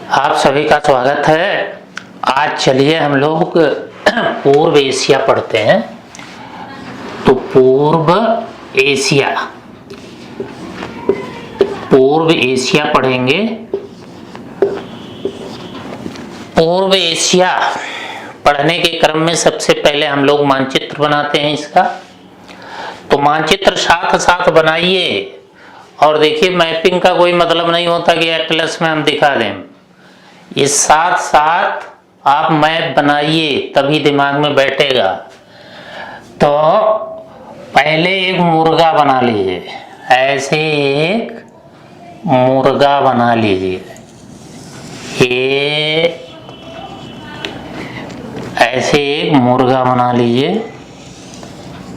आप सभी का स्वागत है। आज चलिए हम लोग पूर्व एशिया पढ़ते हैं। तो पूर्व एशिया पढ़ेंगे। पूर्व एशिया पढ़ने के क्रम में सबसे पहले हम लोग मानचित्र बनाते हैं इसका। तो मानचित्र साथ साथ बनाइए। और देखिए, मैपिंग का कोई मतलब नहीं होता कि एटलस में हम दिखा दें। ये साथ साथ आप मैप बनाइए, तभी दिमाग में बैठेगा। तो पहले एक मुर्गा बना लीजिए, ऐसे एक मुर्गा बना लीजिए। ये ऐसे एक मुर्गा बना लीजिए।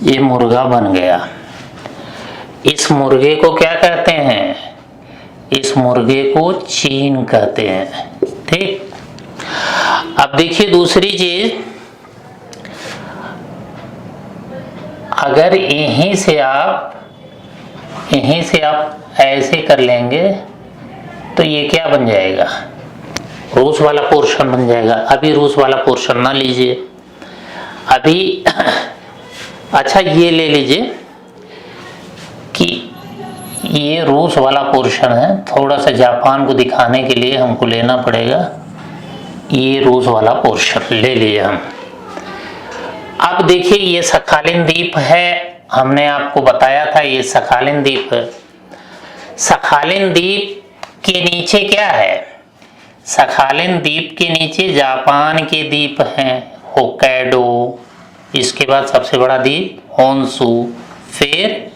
ये मुर्गा बन गया। इस मुर्गे को क्या कहते हैं? इस मुर्गे को चीन कहते हैं। ठीक। अब देखिए दूसरी चीज, अगर यहीं से आप ऐसे कर लेंगे तो ये क्या बन जाएगा? रूस वाला पोर्शन बन जाएगा। अभी रूस वाला पोर्शन ना लीजिए, अभी अच्छा ये ले लीजिए कि ये रूस वाला पोर्शन है। थोड़ा सा जापान को दिखाने के लिए हमको लेना पड़ेगा। ये रूस वाला पोर्शन ले लिए हम। अब देखिए, ये सखालिन द्वीप है। हमने आपको बताया था ये सखालिन द्वीप है। सखालिन द्वीप के नीचे क्या है? सखालिन द्वीप के नीचे जापान के द्वीप हैं, होक्काइडो। इसके बाद सबसे बड़ा द्वीप होन्शु, फिर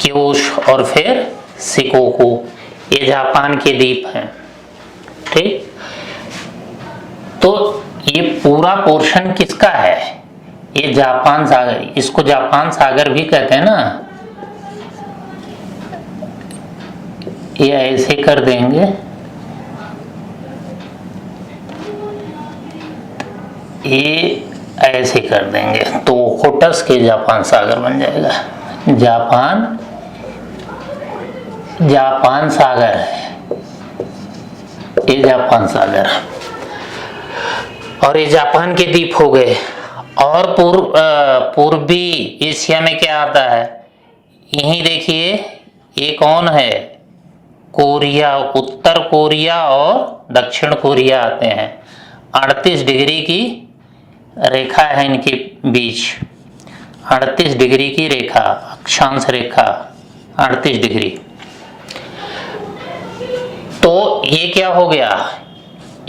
क्यूशू और फिर शिकोकू। ये जापान के द्वीप हैं। ठीक। तो ये पूरा पोर्शन किसका है? ये जापान सागर। इसको जापान सागर भी कहते हैं ना। ये ऐसे कर देंगे, ये ऐसे कर देंगे तो ओखोटस के जापान सागर बन जाएगा। जापान सागर है ये, जापान सागर। और ये जापान के द्वीप हो गए। और पूर्वी एशिया में क्या आता है? यही देखिए, ये कौन है? कोरिया। उत्तर कोरिया और दक्षिण कोरिया आते हैं। 38 डिग्री की रेखा है इनके बीच। 38 डिग्री की रेखा, अक्षांश रेखा 38 डिग्री। तो ये क्या हो गया?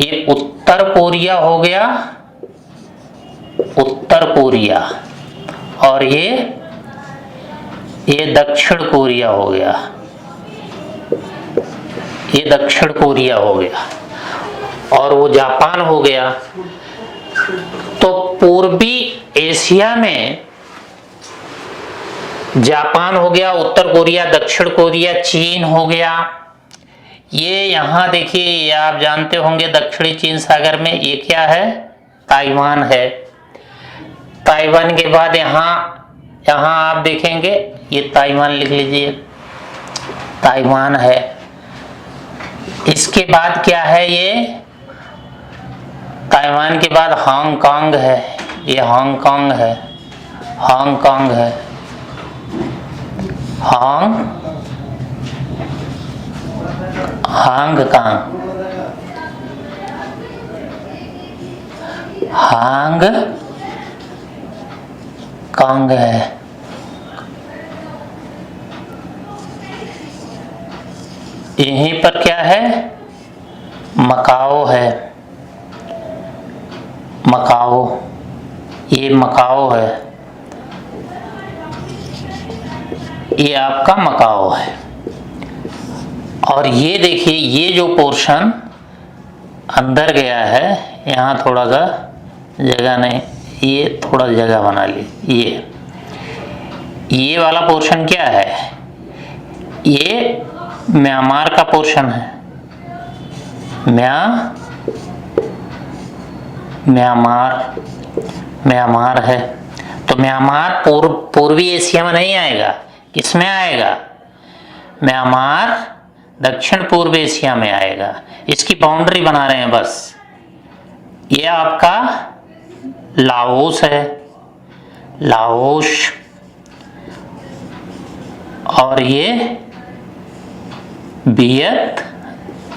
ये उत्तर कोरिया हो गया, उत्तर कोरिया। और ये दक्षिण कोरिया हो गया, ये दक्षिण कोरिया हो गया। और वो जापान हो गया। तो पूर्वी एशिया में जापान हो गया, उत्तर कोरिया, दक्षिण कोरिया, चीन हो गया। ये यहाँ देखिए, ये आप जानते होंगे दक्षिणी चीन सागर में ये क्या है? ताइवान है। ताइवान के बाद यहाँ आप देखेंगे, ये ताइवान लिख लीजिए, ताइवान है। इसके बाद क्या है? ये ताइवान के बाद हांगकांग है। ये हांगकांग है, हांगकांग है, हांगकांग, हांगकांग है। यहीं पर क्या है? मकाओ है, मकाओ। ये मकाओ है, ये आपका मकाओ है। और ये देखिए, ये जो पोर्शन अंदर गया है, यहाँ थोड़ा सा जगह नहीं, ये थोड़ा जगह बना ली। ये वाला पोर्शन क्या है? ये म्यांमार का पोर्शन है। म्यांमार है। तो म्यांमार पूर्वी एशिया में नहीं आएगा। किसमें आएगा? म्यांमार दक्षिण पूर्व एशिया में आएगा। इसकी बाउंड्री बना रहे हैं बस। ये आपका लाओस है, लाओस, और ये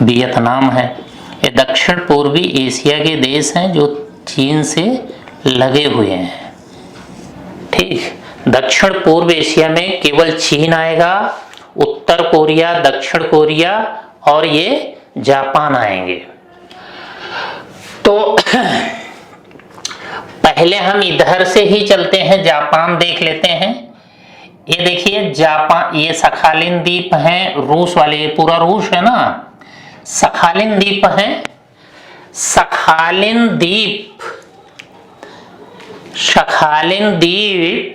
वियतनाम है। ये दक्षिण पूर्वी एशिया के देश हैं जो चीन से लगे हुए हैं। ठीक, दक्षिण पूर्व एशिया में केवल चीन आएगा, उत्तर कोरिया, दक्षिण कोरिया और ये जापान आएंगे। तो पहले हम इधर से ही चलते हैं, जापान देख लेते हैं। ये देखिए जापान, ये सखालिन द्वीप हैं रूस वाले, ये पूरा रूस है ना, सखालिन द्वीप हैं। सखालिन द्वीप, सखालिन द्वीप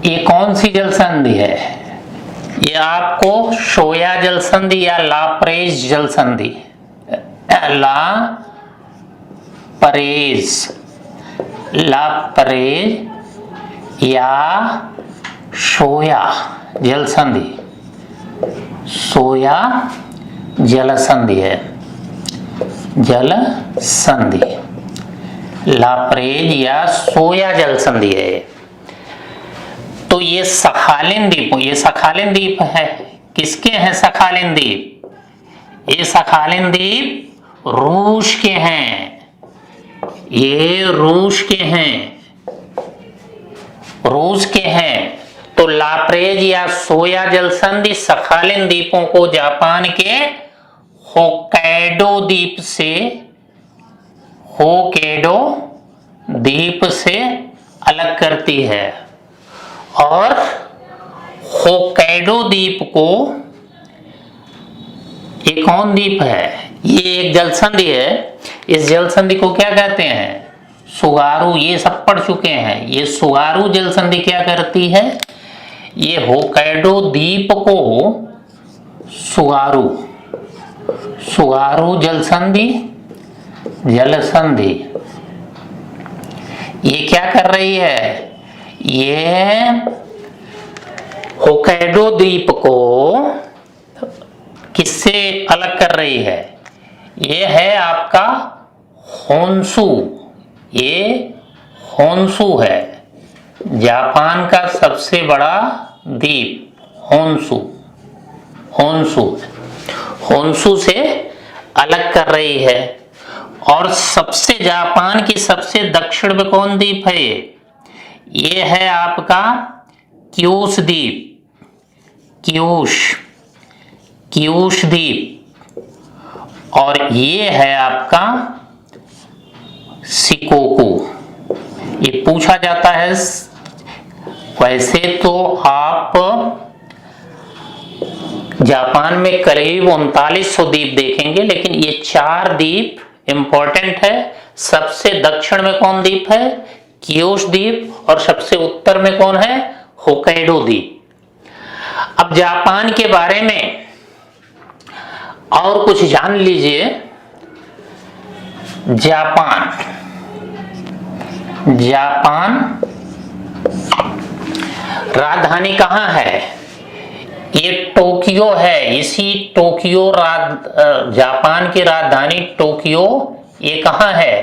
ये कौन सी जल संधि है? ये आपको शोया जल संधि या लापरेज जल संधि, लापरेज या शोया जल संधि, सोया जल संधि है, जल संधि, लापरेज या सोया जल संधि है। तो ये सखालिन द्वीप, ये सखालिन द्वीप है, किसके हैं सखालिन द्वीप? ये सखालिन द्वीप रूस के हैं, ये रूस के हैं, रूस के हैं। तो लापरेज या सोया जल संधि सखालिन द्वीपों को जापान के होक्काइडो द्वीप से, होक्काइडो द्वीप से अलग करती है। और होक्काइडो द्वीप को, ये कौन द्वीप है? ये एक जल संधि है। इस जल संधि को क्या कहते हैं? सुगारू। ये सब पढ़ चुके हैं। ये सुगारू जल संधि क्या करती है? ये होक्काइडो द्वीप को सुगारू, सुगारू जल संधि, जल संधि ये क्या कर रही है? ये होक्काइडो द्वीप को किससे अलग कर रही है? ये है आपका होन्शु, ये होन्शु है, जापान का सबसे बड़ा द्वीप होन्शु, होन्शु, होन्शु से अलग कर रही है। और सबसे, जापान की सबसे दक्षिण में कौन द्वीप है? ये है आपका क्यूश द्वीप, क्यूश, क्यूश द्वीप। और ये है आपका शिकोकू। ये पूछा जाता है, वैसे तो आप जापान में करीब 3900 द्वीप देखेंगे, लेकिन ये 4 द्वीप इंपॉर्टेंट है। सबसे दक्षिण में कौन द्वीप है? क्यूश द्वीप। और सबसे उत्तर में कौन है? होक्काइडो द्वीप। अब जापान के बारे में और कुछ जान लीजिए। जापान, जापान राजधानी कहाँ है? ये टोक्यो है। इसी टोक्यो, जापान की राजधानी टोक्यो, ये कहाँ है?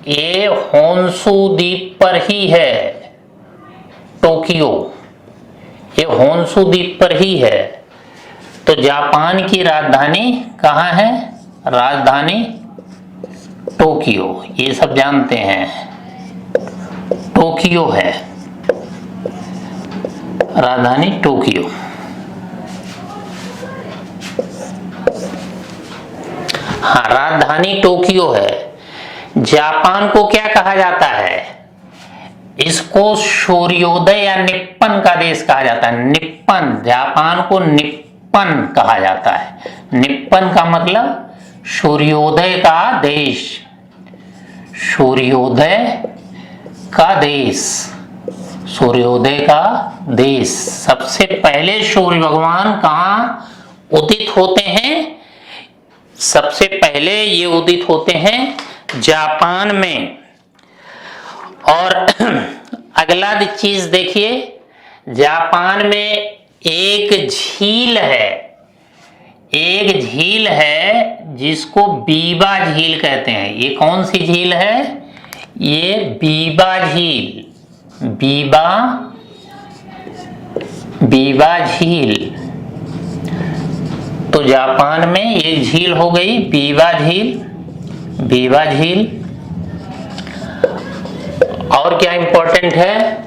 ये होन्शु द्वीप पर ही है। टोक्यो ये होन्शु द्वीप पर ही है। तो जापान की राजधानी कहाँ है? राजधानी टोक्यो, ये सब जानते हैं, टोक्यो है, राजधानी टोक्यो। हाँ, राजधानी टोक्यो है। जापान को क्या कहा जाता है? इसको सूर्योदय या निप्पन का देश कहा जाता है। निप्पन, जापान को निप्पन कहा जाता है। निप्पन का मतलब सूर्योदय का देश, सूर्योदय का देश, सूर्योदय का देश। सबसे पहले सूर्य भगवान कहाँ उदित होते हैं? सबसे पहले ये उदित होते हैं जापान में। और अगला चीज देखिए, जापान में एक झील है जिसको बीबा झील कहते हैं। ये कौन सी झील है? ये बीबा झील, बीबा झील। तो जापान में एक झील हो गई बीबा झील। और क्या इंपॉर्टेंट है,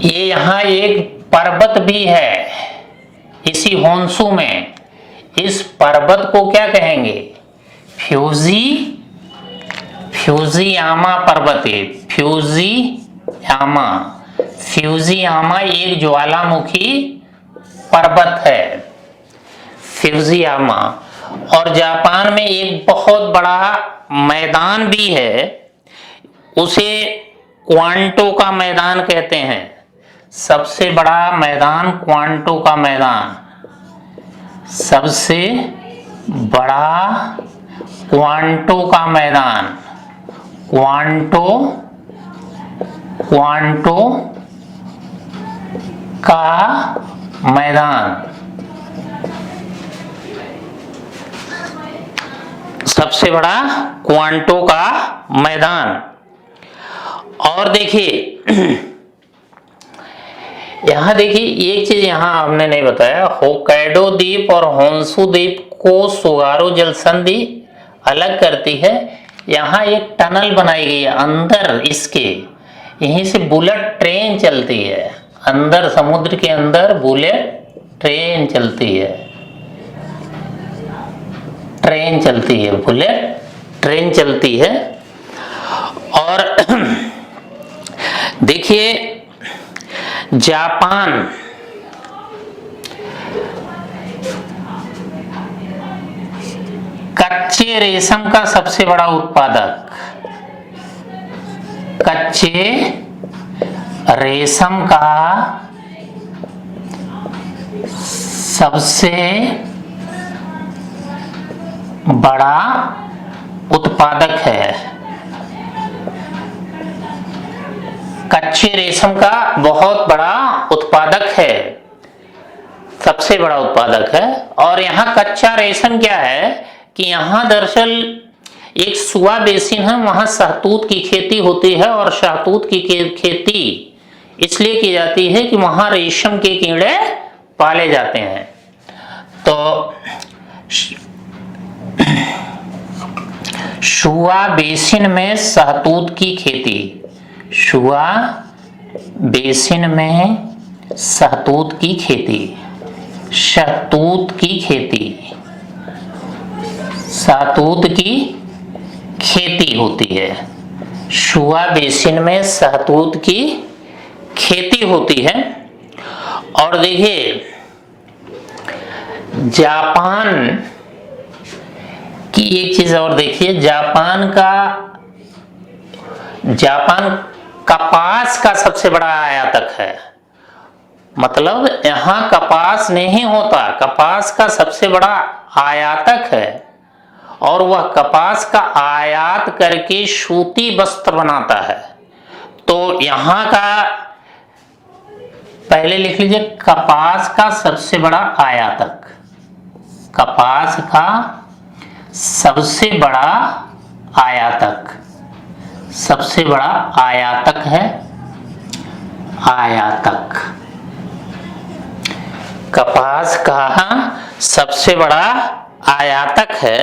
ये यहाँ एक पर्वत भी है इसी होन्शु में। इस पर्वत को क्या कहेंगे? फ्यूजियामा पर्वत है। फ्यूजियामा एक ज्वालामुखी पर्वत है, फ्यूजियामा। और जापान में एक बहुत बड़ा मैदान भी है, उसे क्वांटो का मैदान कहते हैं। सबसे बड़ा मैदान क्वांटो का मैदान, सबसे बड़ा क्वांटो का मैदान, क्वांटो का मैदान, सबसे बड़ा क्वांटो का मैदान। और देखिए यहाँ देखिए एक चीज यहाँ हमने नहीं बताया, होक्काइडो द्वीप और होन्शु द्वीप को सुगारू जल संधि अलग करती है। यहाँ एक टनल बनाई गई है अंदर इसके, यहीं से बुलेट ट्रेन चलती है, अंदर समुद्र के अंदर बुलेट ट्रेन चलती है, बुलेट ट्रेन चलती है। और देखिए जापान कच्चे रेशम का सबसे बड़ा उत्पादक, कच्चे रेशम का सबसे बड़ा उत्पादक है। कच्चे रेशम का बहुत बड़ा उत्पादक है, सबसे बड़ा उत्पादक है। और यहाँ कच्चा रेशम क्या है कि यहाँ दरअसल एक सुआ बेसिन है, वहाँ शहतूत की खेती होती है। और शहतूत की खेती इसलिए की जाती है कि वहाँ रेशम के कीड़े पाले जाते हैं। तो शुआ बेसिन में शहतूत की खेती, शुआ बेसिन में शहतूत की खेती, शहतूत की खेती होती है। शुआ बेसिन में शहतूत की खेती होती है। और देखिए जापान की एक चीज और देखिए, जापान कपास का सबसे बड़ा आयातक है। मतलब यहाँ कपास नहीं होता, कपास का सबसे बड़ा आयातक है। और वह कपास का आयात करके सूती वस्त्र बनाता है। तो यहाँ का पहले लिख लीजिए, कपास का सबसे बड़ा आयातक, कपास का सबसे बड़ा आयातक, सबसे बड़ा आयातक है, आयातक कपास का सबसे बड़ा आयातक है।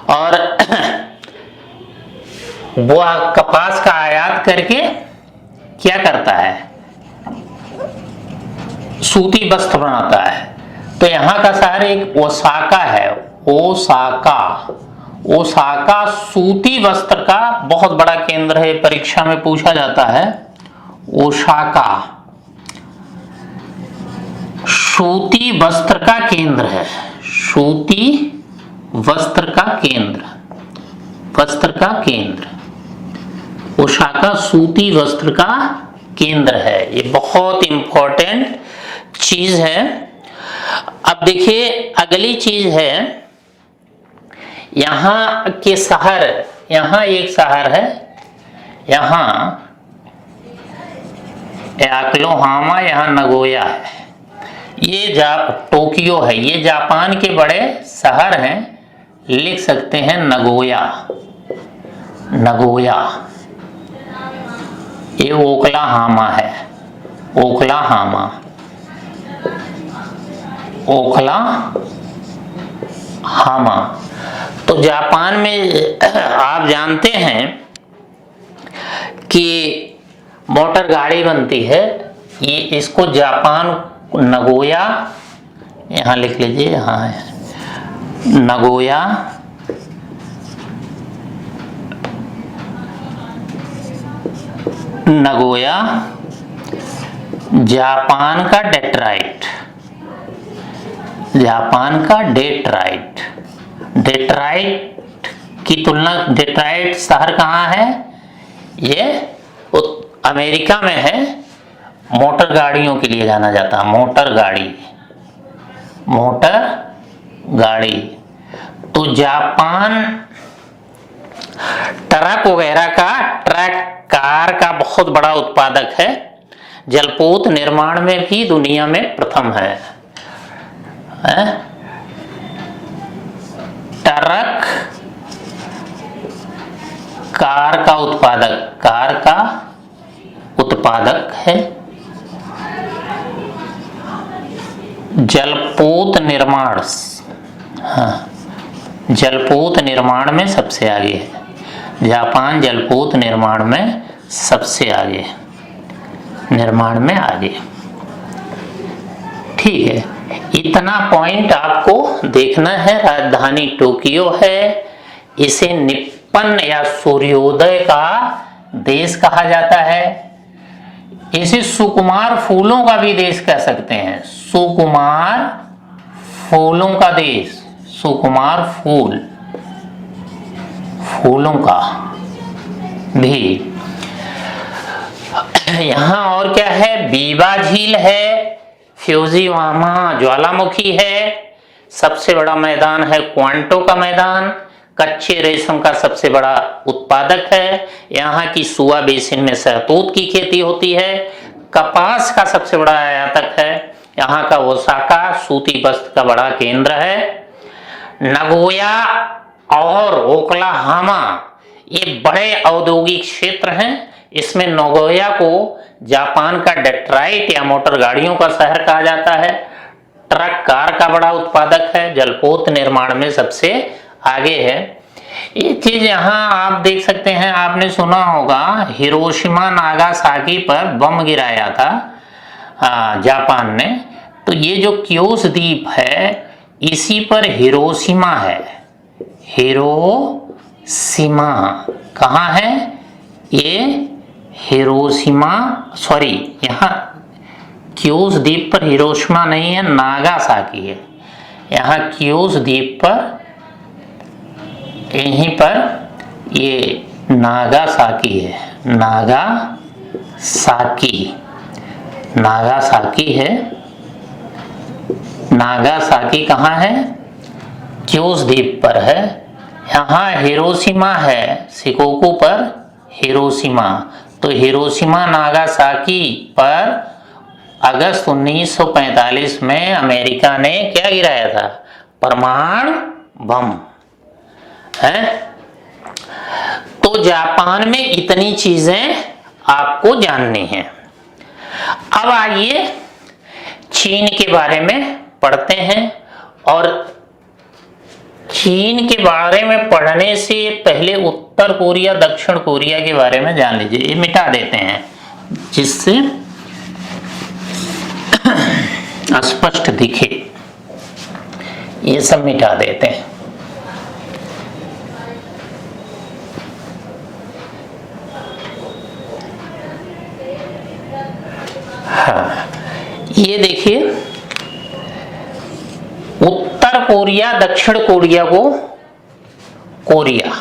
और वह कपास का आयात करके क्या करता है? सूती वस्त्र बनाता है। तो यहाँ का शहर एक ओसाका है, ओसाका सूती वस्त्र का बहुत बड़ा केंद्र है, परीक्षा में पूछा जाता है। ओसाका सूती वस्त्र का केंद्र है, सूती वस्त्र का केंद्र, वस्त्र का केंद्र, ओसाका सूती वस्त्र का केंद्र है। ये बहुत इंपॉर्टेंट चीज है। अब देखिए अगली चीज है, यहाँ के शहर, यहाँ एक शहर है, यहाँ योकोहामा, यहाँ नगोया है। ये टोक्यो है, ये जापान के बड़े शहर हैं, लिख सकते हैं नगोया, नगोया। ये ओक्लाहामा है, ओक्लाहामा, ओक्लाहामा। तो जापान में आप जानते हैं कि मोटर गाड़ी बनती है, ये इसको जापान नगोया, यहाँ लिख लीजिए, यहाँ है नगोया, नगोया जापान का डेट्राइट, जापान का डेट्राइट। डेट्राइट की तुलना, डेट्राइट शहर कहाँ है? ये अमेरिका में है। मोटर गाड़ियों के लिए जाना जाता है, मोटर गाड़ी, मोटर गाड़ी। तो जापान ट्रक वगैरह का, ट्रक कार का बहुत बड़ा उत्पादक है। जलपोत निर्माण में भी दुनिया में प्रथम है। ट्रक कार का उत्पादक, कार का उत्पादक है। जलपोत निर्माण, हाँ, जलपोत निर्माण में सबसे आगे है जापान, जलपोत निर्माण में सबसे आगे, निर्माण में आगे। ठीक है, इतना पॉइंट आपको देखना है। राजधानी टोक्यो है। इसे निप्पन या सूर्योदय का देश कहा जाता है। इसे सुकुमार फूलों का भी देश कह सकते हैं, सुकुमार फूलों का देश, सुकुमार फूल, फूलों का भी। यहाँ और क्या है? बीबा झील है, फ्यूजियामा ज्वालामुखी है, सबसे बड़ा मैदान है क्वांटो का मैदान, कच्चे रेशम का सबसे बड़ा उत्पादक है। यहाँ की सुआ बेसिन में शहतूत की खेती होती है। कपास का सबसे बड़ा आयातक है। यहाँ का ओसाका सूती वस्त्र का बड़ा केंद्र है। नगोया और ओक्लाहामा ये बड़े औद्योगिक क्षेत्र हैं। इसमें नगोया को जापान का डेट्राइट या मोटर गाड़ियों का शहर कहा जाता है। ट्रक कार का बड़ा उत्पादक है। जलपोत निर्माण में सबसे आगे है। ये चीज यहाँ आप देख सकते हैं, आपने सुना होगा हिरोशिमा नागासाकी पर बम गिराया था जापान ने। तो ये जो क्योस द्वीप है इसी पर हिरोशिमा है। हिरोशिमा कहाँ है? ये हिरोशिमा, सॉरी, यहाँ क्योस द्वीप पर हिरोशिमा नहीं है, नागासाकी है। यहाँ क्योस द्वीप पर, यहीं पर ये नागासाकी है, नागासाकी, नागासाकी है। नागासाकी कहाँ है? क्योस द्वीप पर है। यहाँ हिरोशिमा है, शिकोकू पर हिरोशिमा। तो हिरोशिमा नागासाकी पर अगस्त 1945 में अमेरिका ने क्या गिराया था? परमाणु बम है। तो जापान में इतनी चीजें आपको जाननी है। अब आइए चीन के बारे में पढ़ते हैं। और चीन के बारे में पढ़ने से पहले उत्तर कोरिया दक्षिण कोरिया के बारे में जान लीजिए। ये मिटा देते हैं जिससे स्पष्ट दिखे, ये सब मिटा देते हैं। हाँ, ये देखिए, उत्तर कोरिया दक्षिण कोरिया को कोरिया,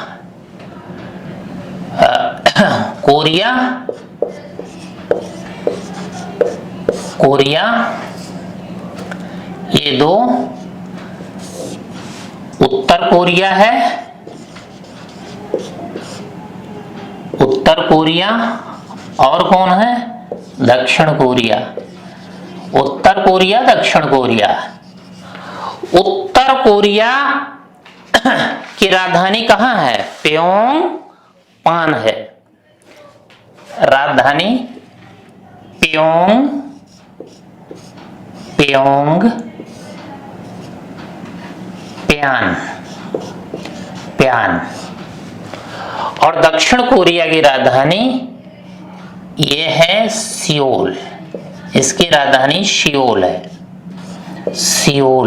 कोरिया, कोरिया, ये दो उत्तर कोरिया है, उत्तर कोरिया, और कौन है? दक्षिण कोरिया। उत्तर कोरिया, दक्षिण कोरिया। उत्तर कोरिया की राजधानी कहाँ है? प्योंगयांग है। राजधानी प्यान। और दक्षिण कोरिया की राजधानी ये है सियोल। इसकी राजधानी सियोल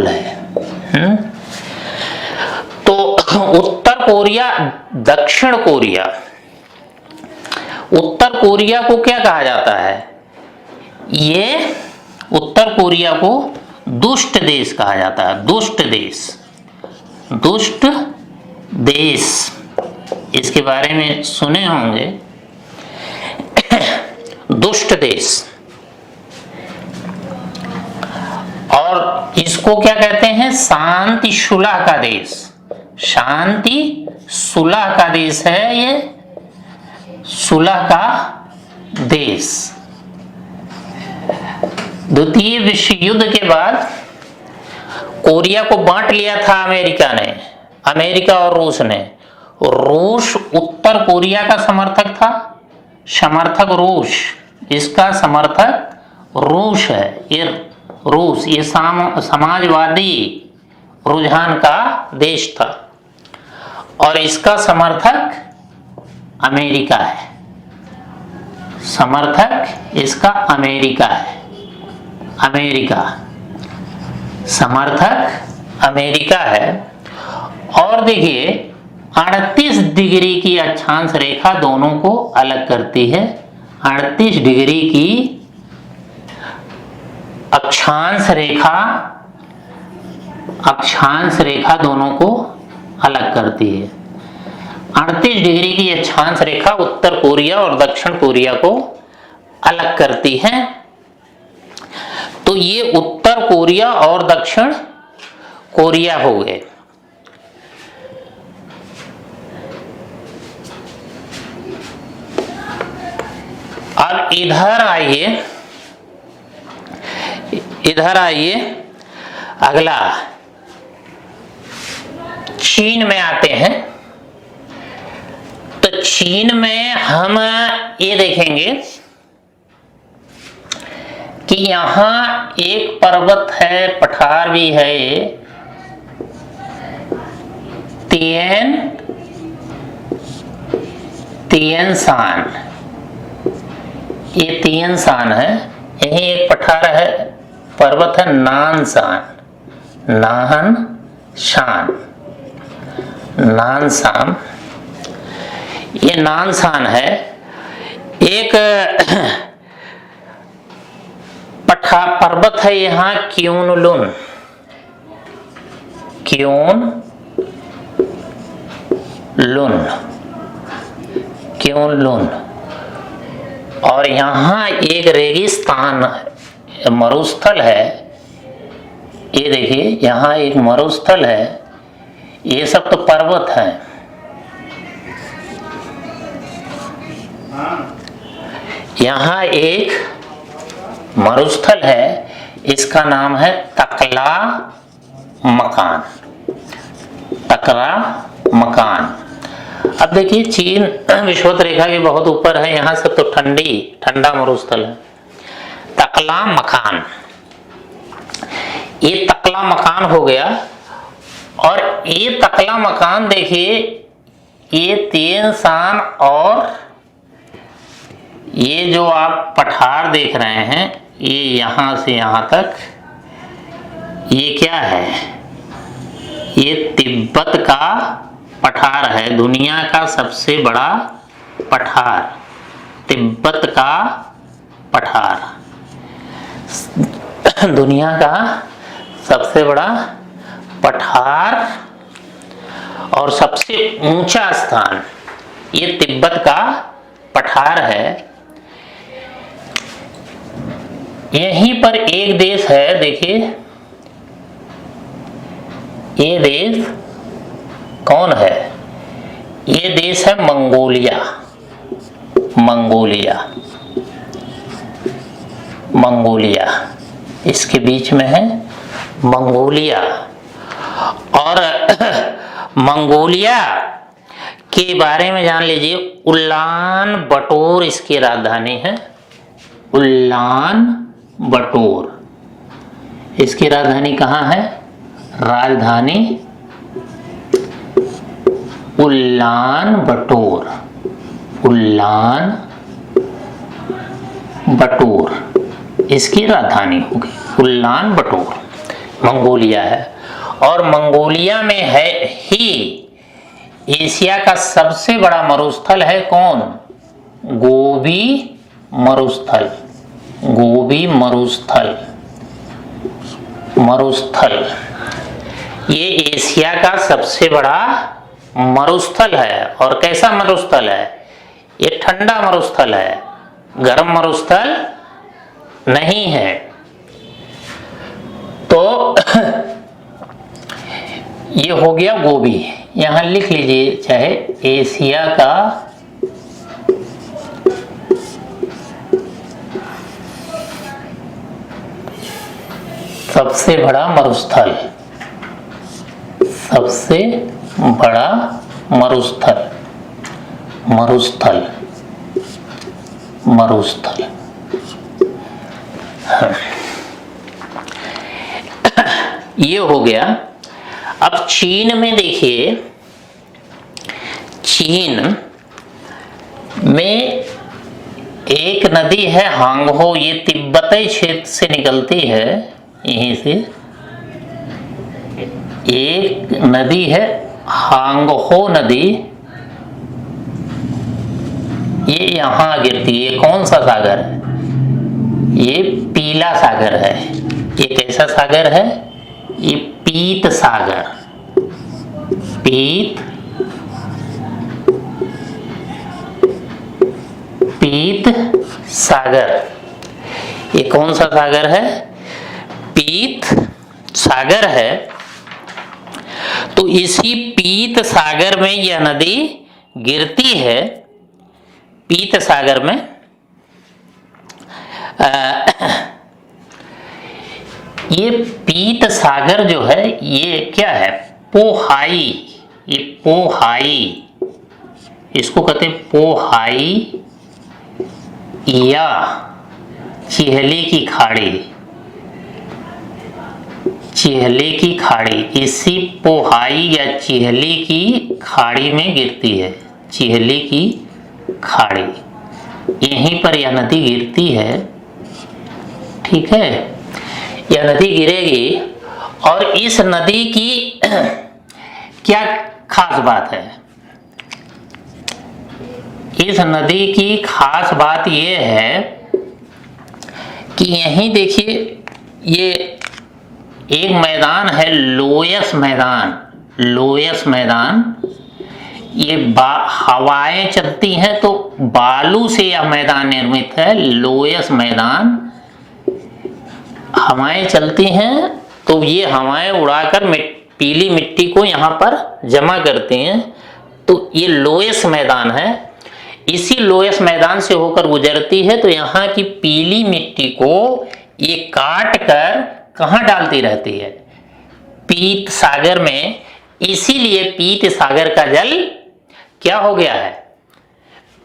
है। तो उत्तर कोरिया, दक्षिण कोरिया। उत्तर कोरिया को क्या कहा जाता है? ये उत्तर कोरिया को दुष्ट देश कहा जाता है। दुष्ट देश, इसके बारे में सुने होंगे। दुष्ट देश। और इसको क्या कहते हैं? शांति सुलह का देश। शांति सुलह का देश है ये, सुलह का देश। द्वितीय विश्व युद्ध के बाद कोरिया को बांट लिया था अमेरिका ने, अमेरिका और रूस ने। रूस उत्तर कोरिया का समर्थक था, समर्थक रूस, इसका समर्थक रूस है। ये रूस ये समाजवादी रुझान का देश था और इसका समर्थक अमेरिका है। समर्थक इसका अमेरिका है। समर्थक अमेरिका है। और देखिए 38 डिग्री की अक्षांश रेखा दोनों को अलग करती है। 38 डिग्री की अक्षांश रेखा दोनों को अलग करती है। 38 डिग्री की अक्षांश रेखा उत्तर कोरिया और दक्षिण कोरिया को अलग करती है। तो ये उत्तर कोरिया और दक्षिण कोरिया हो गए। अब इधर आइए अगला चीन में आते हैं। तो चीन में हम ये देखेंगे कि यहां एक पर्वत है, पठार भी है, तिएन शान। ये तिएन शान है। यही एक पठार है, पर्वत है नानशान। ये नानशान है। एक पर्वत है यहाँ क्योनलुन। और यहाँ एक रेगिस्तान मरुस्थल है। ये देखिए यहाँ एक मरुस्थल है। ये सब तो पर्वत है। यहाँ एक मरुस्थल है, इसका नाम है तकला मकान। अब देखिए चीन विषुवत रेखा के बहुत ऊपर है, यहाँ से तो ठंडा मरुस्थल है। तकला मकान, ये तकला मकान हो गया। और ये तकला मकान देखिए, ये तिएन शान और ये जो आप पठार देख रहे हैं, ये यहां से यहां तक, ये क्या है? ये तिब्बत का पठार है। दुनिया का सबसे बड़ा पठार, तिब्बत का पठार, दुनिया का सबसे बड़ा पठार और सबसे ऊंचा स्थान ये तिब्बत का पठार है। यहीं पर एक देश है, देखिए ये देश कौन है? ये देश है मंगोलिया। मंगोलिया, इसके बीच में है मंगोलिया। और मंगोलिया के बारे में जान लीजिए, उलान बटोर इसकी राजधानी है। उलान बटोर इसकी राजधानी कहाँ है? राजधानी उलान बटोर, उलान बटोर इसकी राजधानी होगी। उलान बटोर मंगोलिया है। और मंगोलिया में है ही एशिया का सबसे बड़ा मरुस्थल है कौन? गोबी मरुस्थल, गोबी मरुस्थल, मरुस्थल ये एशिया का सबसे बड़ा मरुस्थल है। और कैसा मरुस्थल है? ये ठंडा मरुस्थल है, गर्म मरुस्थल नहीं है। तो ये हो गया गोबी। यहां लिख लीजिए चाहे एशिया का सबसे बड़ा मरुस्थल, सबसे बड़ा मरुस्थल, मरुस्थल, मरुस्थल। ये हो गया। अब चीन में देखिए, चीन में एक नदी है हांगहो, ये तिब्बती क्षेत्र से निकलती है। यहीं से एक नदी है हांगहो नदी, ये यहां गिरती है। कौन सा सागर है? ये पीला सागर है। ये कैसा सागर है? ये पीत सागर, पीत, पीत सागर। ये कौन सा सागर है? पीत सागर है। तो इसी पीत सागर में यह नदी गिरती है। पीत सागर में ये पीत सागर जो है ये क्या है? पोहाई, ये पोहाई, इसको कहते हैं पोहाई या चिहली की खाड़ी, चिहली की खाड़ी। इसी पोहाई या चिहली की खाड़ी में गिरती है, चिहली की खाड़ी। यहीं पर यह नदी गिरती है। ठीक है, यह नदी गिरेगी। और इस नदी की क्या खास बात है? इस नदी की खास बात यह है कि यहीं देखिए, ये एक मैदान है लोयस मैदान, लोयस मैदान। ये हवाएं चलती हैं तो बालू से यह मैदान निर्मित है। लोयस मैदान, हवाएं चलती हैं तो ये हवाएं उड़ाकर पीली मिट्टी को यहाँ पर जमा करती हैं। तो ये लोयस मैदान है। इसी लोयस मैदान से होकर गुजरती है तो यहाँ की पीली मिट्टी को ये काट कर कहाँ डालती रहती है? पीत सागर में। इसीलिए पीत सागर का जल क्या हो गया है?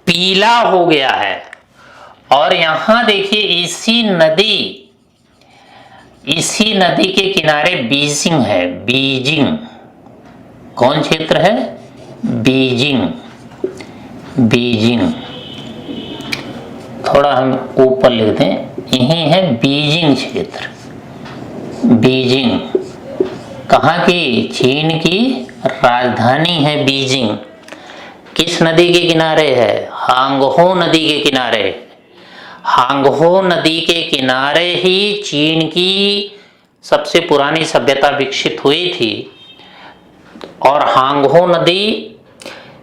पीला हो गया है। और यहां देखिए, इसी नदी के किनारे बीजिंग है। बीजिंग कौन क्षेत्र है? Beijing, Beijing. थोड़ा हम ऊपर लिख दें, यही है बीजिंग क्षेत्र। बीजिंग कहाँ की? चीन की राजधानी है बीजिंग। किस नदी के किनारे है? हांगहो नदी के किनारे। हांगहो नदी के किनारे ही चीन की सबसे पुरानी सभ्यता विकसित हुई थी। और हांगहो नदी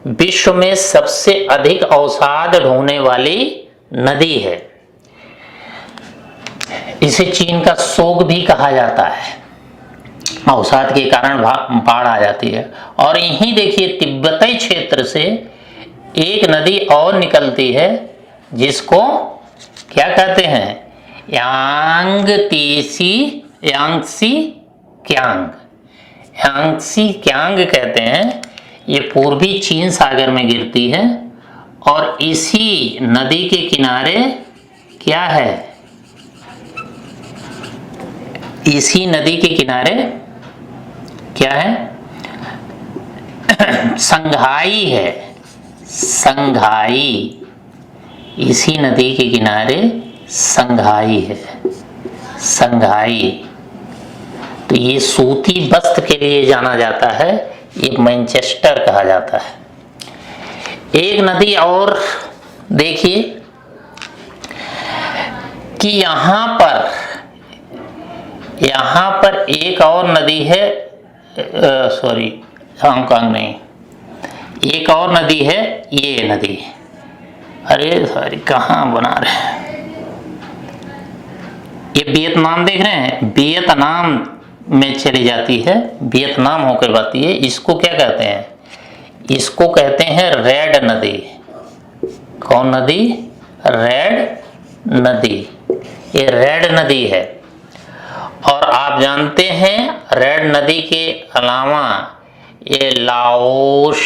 विश्व में सबसे अधिक अवसाद ढोने वाली नदी है। इसे चीन का शोक भी कहा जाता है। अवसाद के कारण बाढ़ आ जाती है। और यहीं देखिए, तिब्बती क्षेत्र से एक नदी और निकलती है जिसको क्या कहते हैं? यांग तीसी यांगसी क्यांग, यांगसी क्यांग कहते हैं। ये पूर्वी चीन सागर में गिरती है और इसी नदी के किनारे क्या है, इसी नदी के किनारे क्या है, संघाई है, संघाई, इसी नदी के किनारे संघाई है, संघाई। तो ये सूती वस्त्र के लिए जाना जाता है, ये मैनचेस्टर कहा जाता है। एक नदी और देखिए कि यहाँ पर एक और नदी है, सॉरी हांगकांग नहीं, एक और नदी है, ये नदी, अरे सॉरी कहाँ बना रहे हैं, ये वियतनाम देख रहे हैं, वियतनाम में चली जाती है, वियतनाम होकर बहती है। इसको क्या कहते हैं, इसको कहते हैं रेड नदी। कौन नदी, रेड नदी, ये रेड नदी है। और आप जानते हैं रेड नदी के अलावा ये लाओस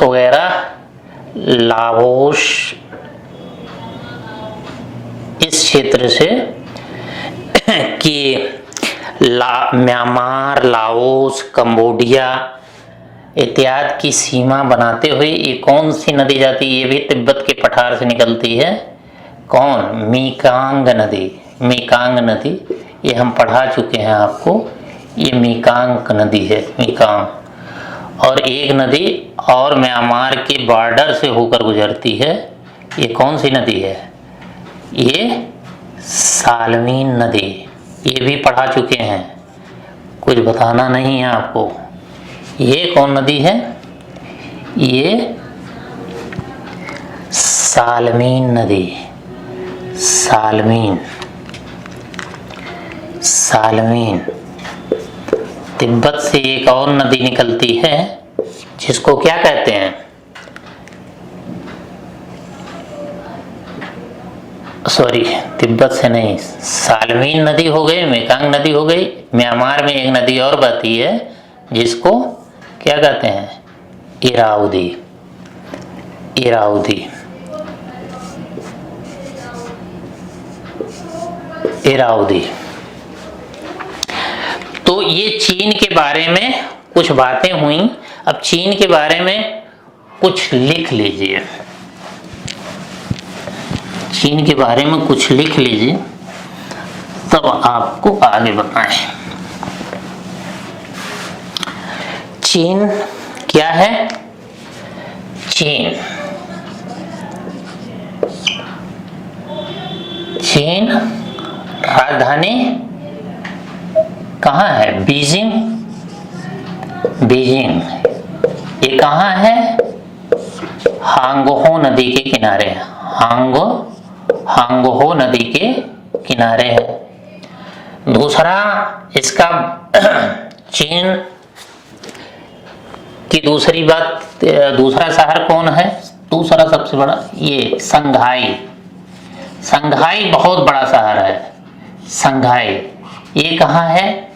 वगैरह, लाओस इस क्षेत्र से कि म्यांमार, लाओस, कंबोडिया इत्यादि की सीमा बनाते हुए ये कौन सी नदी जाती है, ये भी तिब्बत के पठार से निकलती है। कौन, मेकांग नदी, मेकांग नदी, ये हम पढ़ा चुके हैं आपको, ये मेकांग नदी है, मेकांग। और एक नदी और म्यांमार के बॉर्डर से होकर गुजरती है, ये कौन सी नदी है, ये सालमीन नदी, ये भी पढ़ा चुके हैं, कुछ बताना नहीं है आपको। ये कौन नदी है, ये सालमीन नदी, सालमीन, सालमीन। तिब्बत से एक और नदी निकलती है जिसको क्या कहते हैं, सॉरी तिब्बत से नहीं, सालमीन नदी हो गई, मेकांग नदी हो गई। म्यांमार में एक नदी और बहती है जिसको क्या कहते हैं, इरावदी, इरावदी, इरावदी। तो ये चीन के बारे में कुछ बातें हुई। अब चीन के बारे में कुछ लिख लीजिए, चीन के बारे में कुछ लिख लीजिए, तब आपको आगे बताएं। चीन क्या है, चीन, चीन राजधानी कहाँ है, बीजिंग, बीजिंग। ये कहाँ है, हांगहो नदी के किनारे, हांगहो नदी के किनारे है। दूसरा इसका चीन की दूसरी बात, दूसरा शहर कौन है, दूसरा सबसे बड़ा ये संघाई, संघाई बहुत बड़ा शहर है, संघाई। ये कहाँ है,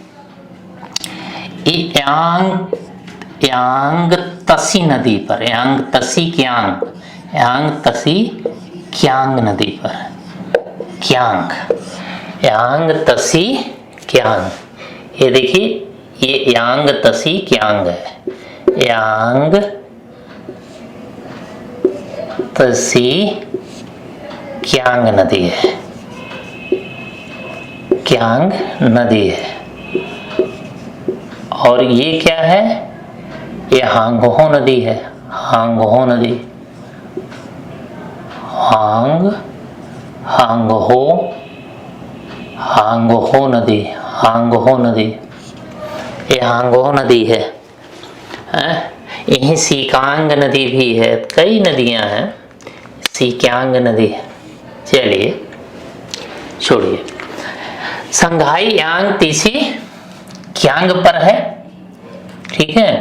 ये यांग तसी नदी पर, यांग तसी क्यांग, यांग तसी क्यांग नदी पर, क्यांग, यांग तसी क्यांग। ये देखिए ये यांग तसी क्यांग है, यांग तसी क्यांग नदी है, क्यांग नदी है। और ये क्या है, ये हांगहो नदी है, हांगहो नदी, हांगहो नदी, हांगहो नदी, ये हांगहो नदी है। यहीं सीकांग नदी भी है, कई नदियां हैं, सीकांग नदी है। चलिए छोड़िए, संघाई यांग तीसी क्यांग पर है, ठीक है,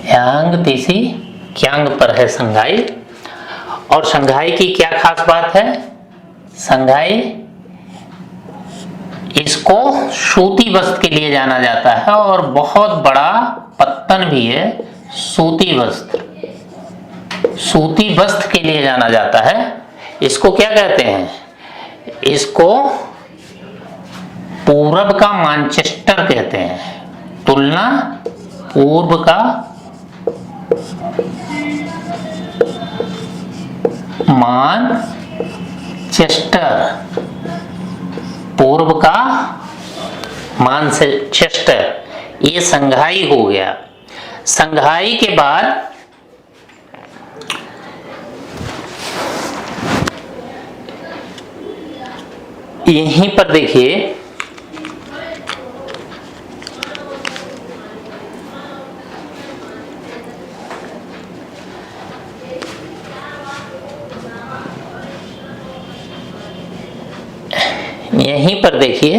यांग तीसी क्यांग पर है संघाई। और शंघाई की क्या खास बात है? शंघाई, इसको सूती वस्त्र के लिए जाना जाता है और बहुत बड़ा पत्तन भी है। सूती वस्त्र, सूती वस्त्र के लिए जाना जाता है। इसको क्या कहते हैं? इसको पूर्व का मैनचेस्टर कहते हैं। तुलना पूर्व का मैनचेस्टर, पूर्व का मैनचेस्टर, ये शंघाई हो गया। शंघाई के बाद यहीं पर देखिए, यहीं पर देखिए,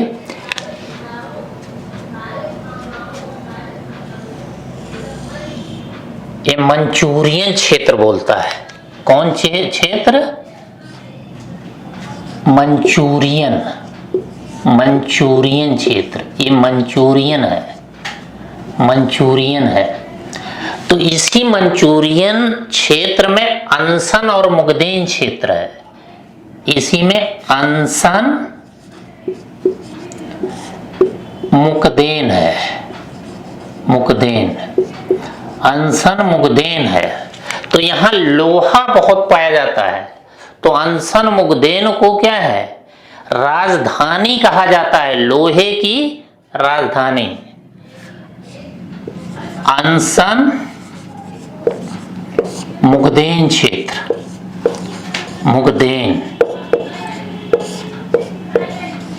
ये मंचूरियन क्षेत्र बोलता है। कौन क्षेत्र? मंचूरियन, मंचूरियन क्षेत्र, ये मंचूरियन है, मंचूरियन है। तो इसी मंचूरियन क्षेत्र में अनशन और मुगदेन क्षेत्र है। इसी में अनशन मुगदेन है, मुगदेन, अनशन मुगदेन है। तो यहाँ लोहा बहुत पाया जाता है। तो अनशन मुगदेन को क्या है? राजधानी कहा जाता है, लोहे की राजधानी। अनशन मुगदेन क्षेत्र, मुगदेन,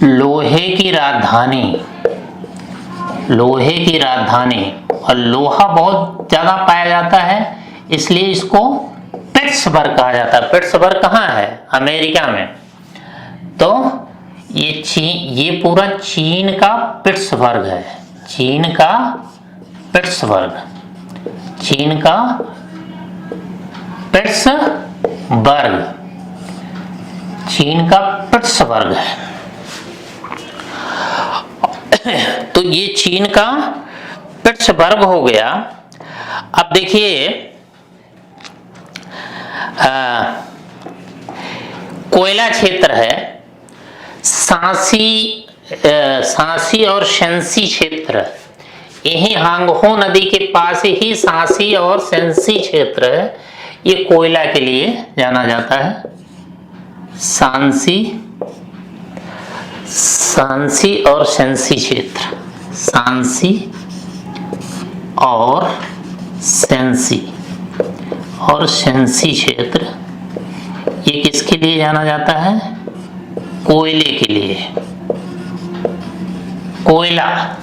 लोहे की राजधानी, लोहे की राजधानी। और लोहा बहुत ज्यादा पाया जाता है, इसलिए इसको पिट्सबर्ग कहा जाता है। पिट्सबर्ग कहाँ है? अमेरिका में। तो ये पूरा चीन का पिट्सबर्ग है, चीन का पिट्सबर्ग, चीन का पिट्सबर्ग, चीन का पिट्सबर्ग है। तो ये चीन का पिट्सबर्ग हो गया। अब देखिए, कोयला क्षेत्र है, सांसी और शेंसी क्षेत्र। यही हांगहो नदी के पास ही सांसी और शेंसी क्षेत्र है। ये कोयला के लिए जाना जाता है। सांसी और शेंसी क्षेत्र, सांसी और शेंसी और शेंसी क्षेत्र, ये किसके लिए जाना जाता है? कोयले के लिए। कोयला,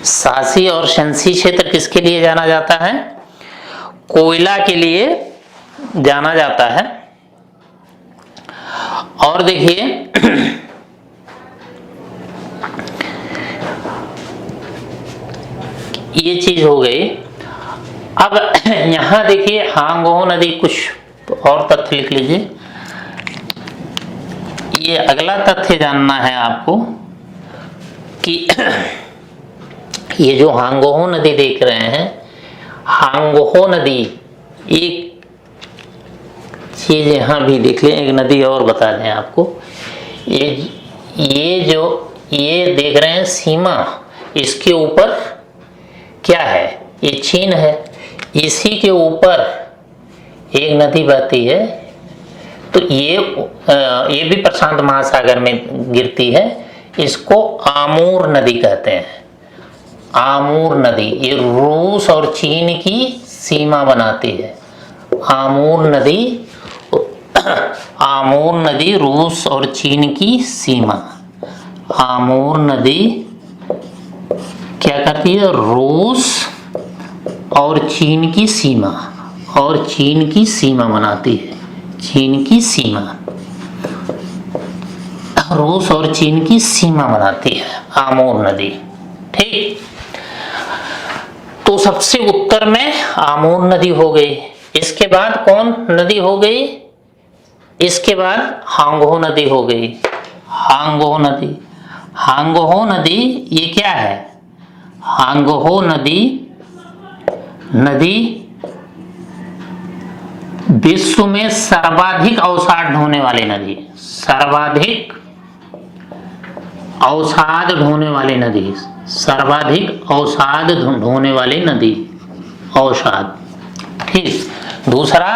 सांसी और शेंसी क्षेत्र किसके लिए जाना जाता है? कोयला के लिए जाना जाता है। और देखिए, ये चीज हो गई। अब यहां देखिए, हांगहो नदी, कुछ और तथ्य लिख लीजिए। ये अगला तथ्य जानना है आपको कि ये जो हांगहो नदी देख रहे हैं, हांगहो नदी, एक चीज यहां भी देख लें, एक नदी और बता दें आपको। ये देख रहे हैं सीमा, इसके ऊपर क्या है? ये चीन है। इसी के ऊपर एक नदी बहती है। तो ये भी प्रशांत महासागर में गिरती है। इसको आमूर नदी कहते हैं। आमूर नदी, ये रूस और चीन की सीमा बनाती है। आमूर नदी, आमूर नदी रूस और चीन की सीमा। आमूर नदी क्या करती है? रूस और चीन की सीमा, और चीन की सीमा बनाती है। चीन की सीमा, रूस और चीन की सीमा बनाती है आमूर नदी। ठीक, तो सबसे उत्तर में आमूर नदी हो गई। इसके बाद कौन नदी हो गई? इसके बाद हांगहो नदी हो गई, हांगहो नदी। हांगहो नदी ये क्या है? हांगहो नदी विश्व में सर्वाधिक अवसाद ढोने वाली नदी, सर्वाधिक अवसाद ढोने वाली नदी, सर्वाधिक अवसाद ढोने वाली नदी, अवसाद। ठीक। दूसरा,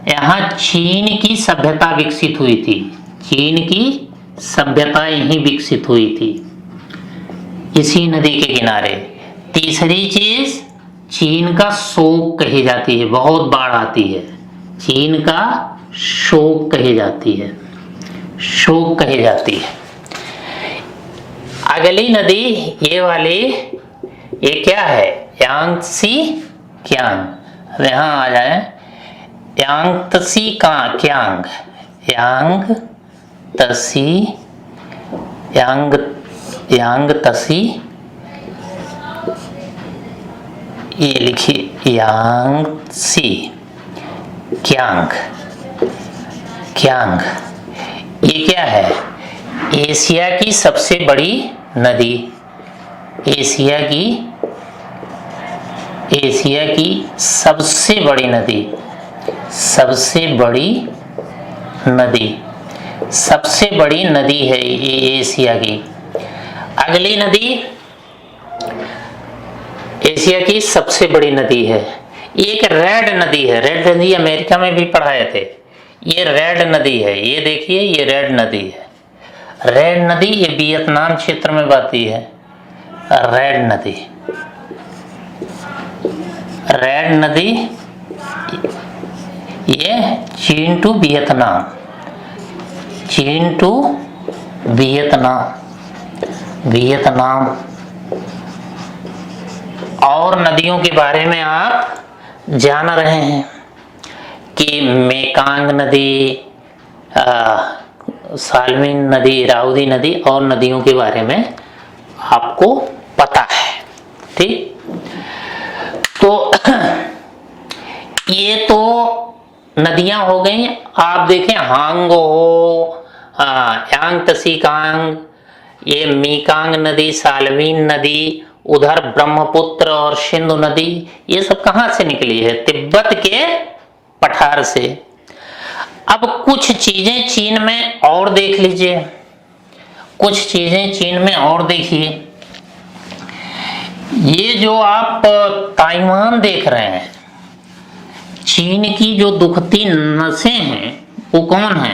यहाँ चीन की सभ्यता विकसित हुई थी, चीन की सभ्यता यहीं विकसित हुई थी, इसी नदी के किनारे। तीसरी चीज, चीन का शोक कही जाती है, बहुत बाढ़ आती है, चीन का शोक कही जाती है, शोक कही जाती है। अगली नदी ये वाली, ये क्या है? यांगत्सी क्यांग। अब यहाँ आ जाए, यांगत्सी क्यांग, यांगत्सी, ये लिखिए यांगत्सी क्यांग। ये क्या है? एशिया की सबसे बड़ी नदी, एशिया की सबसे बड़ी नदी, सबसे बड़ी नदी है ये एशिया की। अगली नदी एशिया की सबसे बड़ी नदी है, एक रेड नदी है। रेड नदी अमेरिका में भी पढ़ाए थे। ये रेड नदी है, ये देखिए, ये रेड नदी है। रेड नदी ये वियतनाम क्षेत्र में बहती है। रेड नदी, रेड नदी ये चीन टू वियतनाम, चीन टू वियतनाम। और नदियों के बारे में आप जान रहे हैं कि मेकांग नदी, साल्विन नदी, राउदी नदी और नदियों के बारे में आपको पता है। ठीक। तो ये तो नदियां हो गई। आप देखें, हांगहो, यांगत्सी क्यांग, ये मेकांग नदी, साल्विन नदी, उधर ब्रह्मपुत्र और सिंधु नदी, ये सब कहां से निकली है? तिब्बत के पठार से। अब कुछ चीजें चीन में और देख लीजिए, कुछ चीजें चीन में और देखिए। ये जो आप ताइवान देख रहे हैं, चीन की जो दुखती नसें हैं वो कौन है?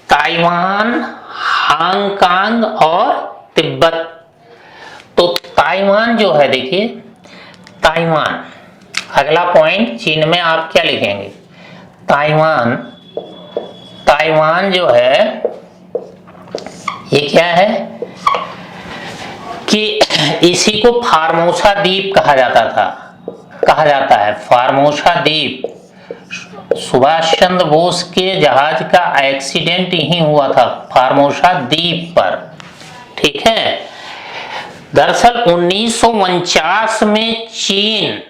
ताइवान, हांगकांग और तिब्बत। तो ताइवान जो है, देखिए ताइवान, अगला पॉइंट चीन में आप क्या लिखेंगे? ताइवान जो है ये क्या है कि इसी को फार्मोसा द्वीप कहा जाता है। फार्मोसा द्वीप, सुभाष चंद्र बोस के जहाज का एक्सीडेंट यहीं हुआ था, फार्मोसा द्वीप पर। ठीक है। दरअसल 1949 में चीन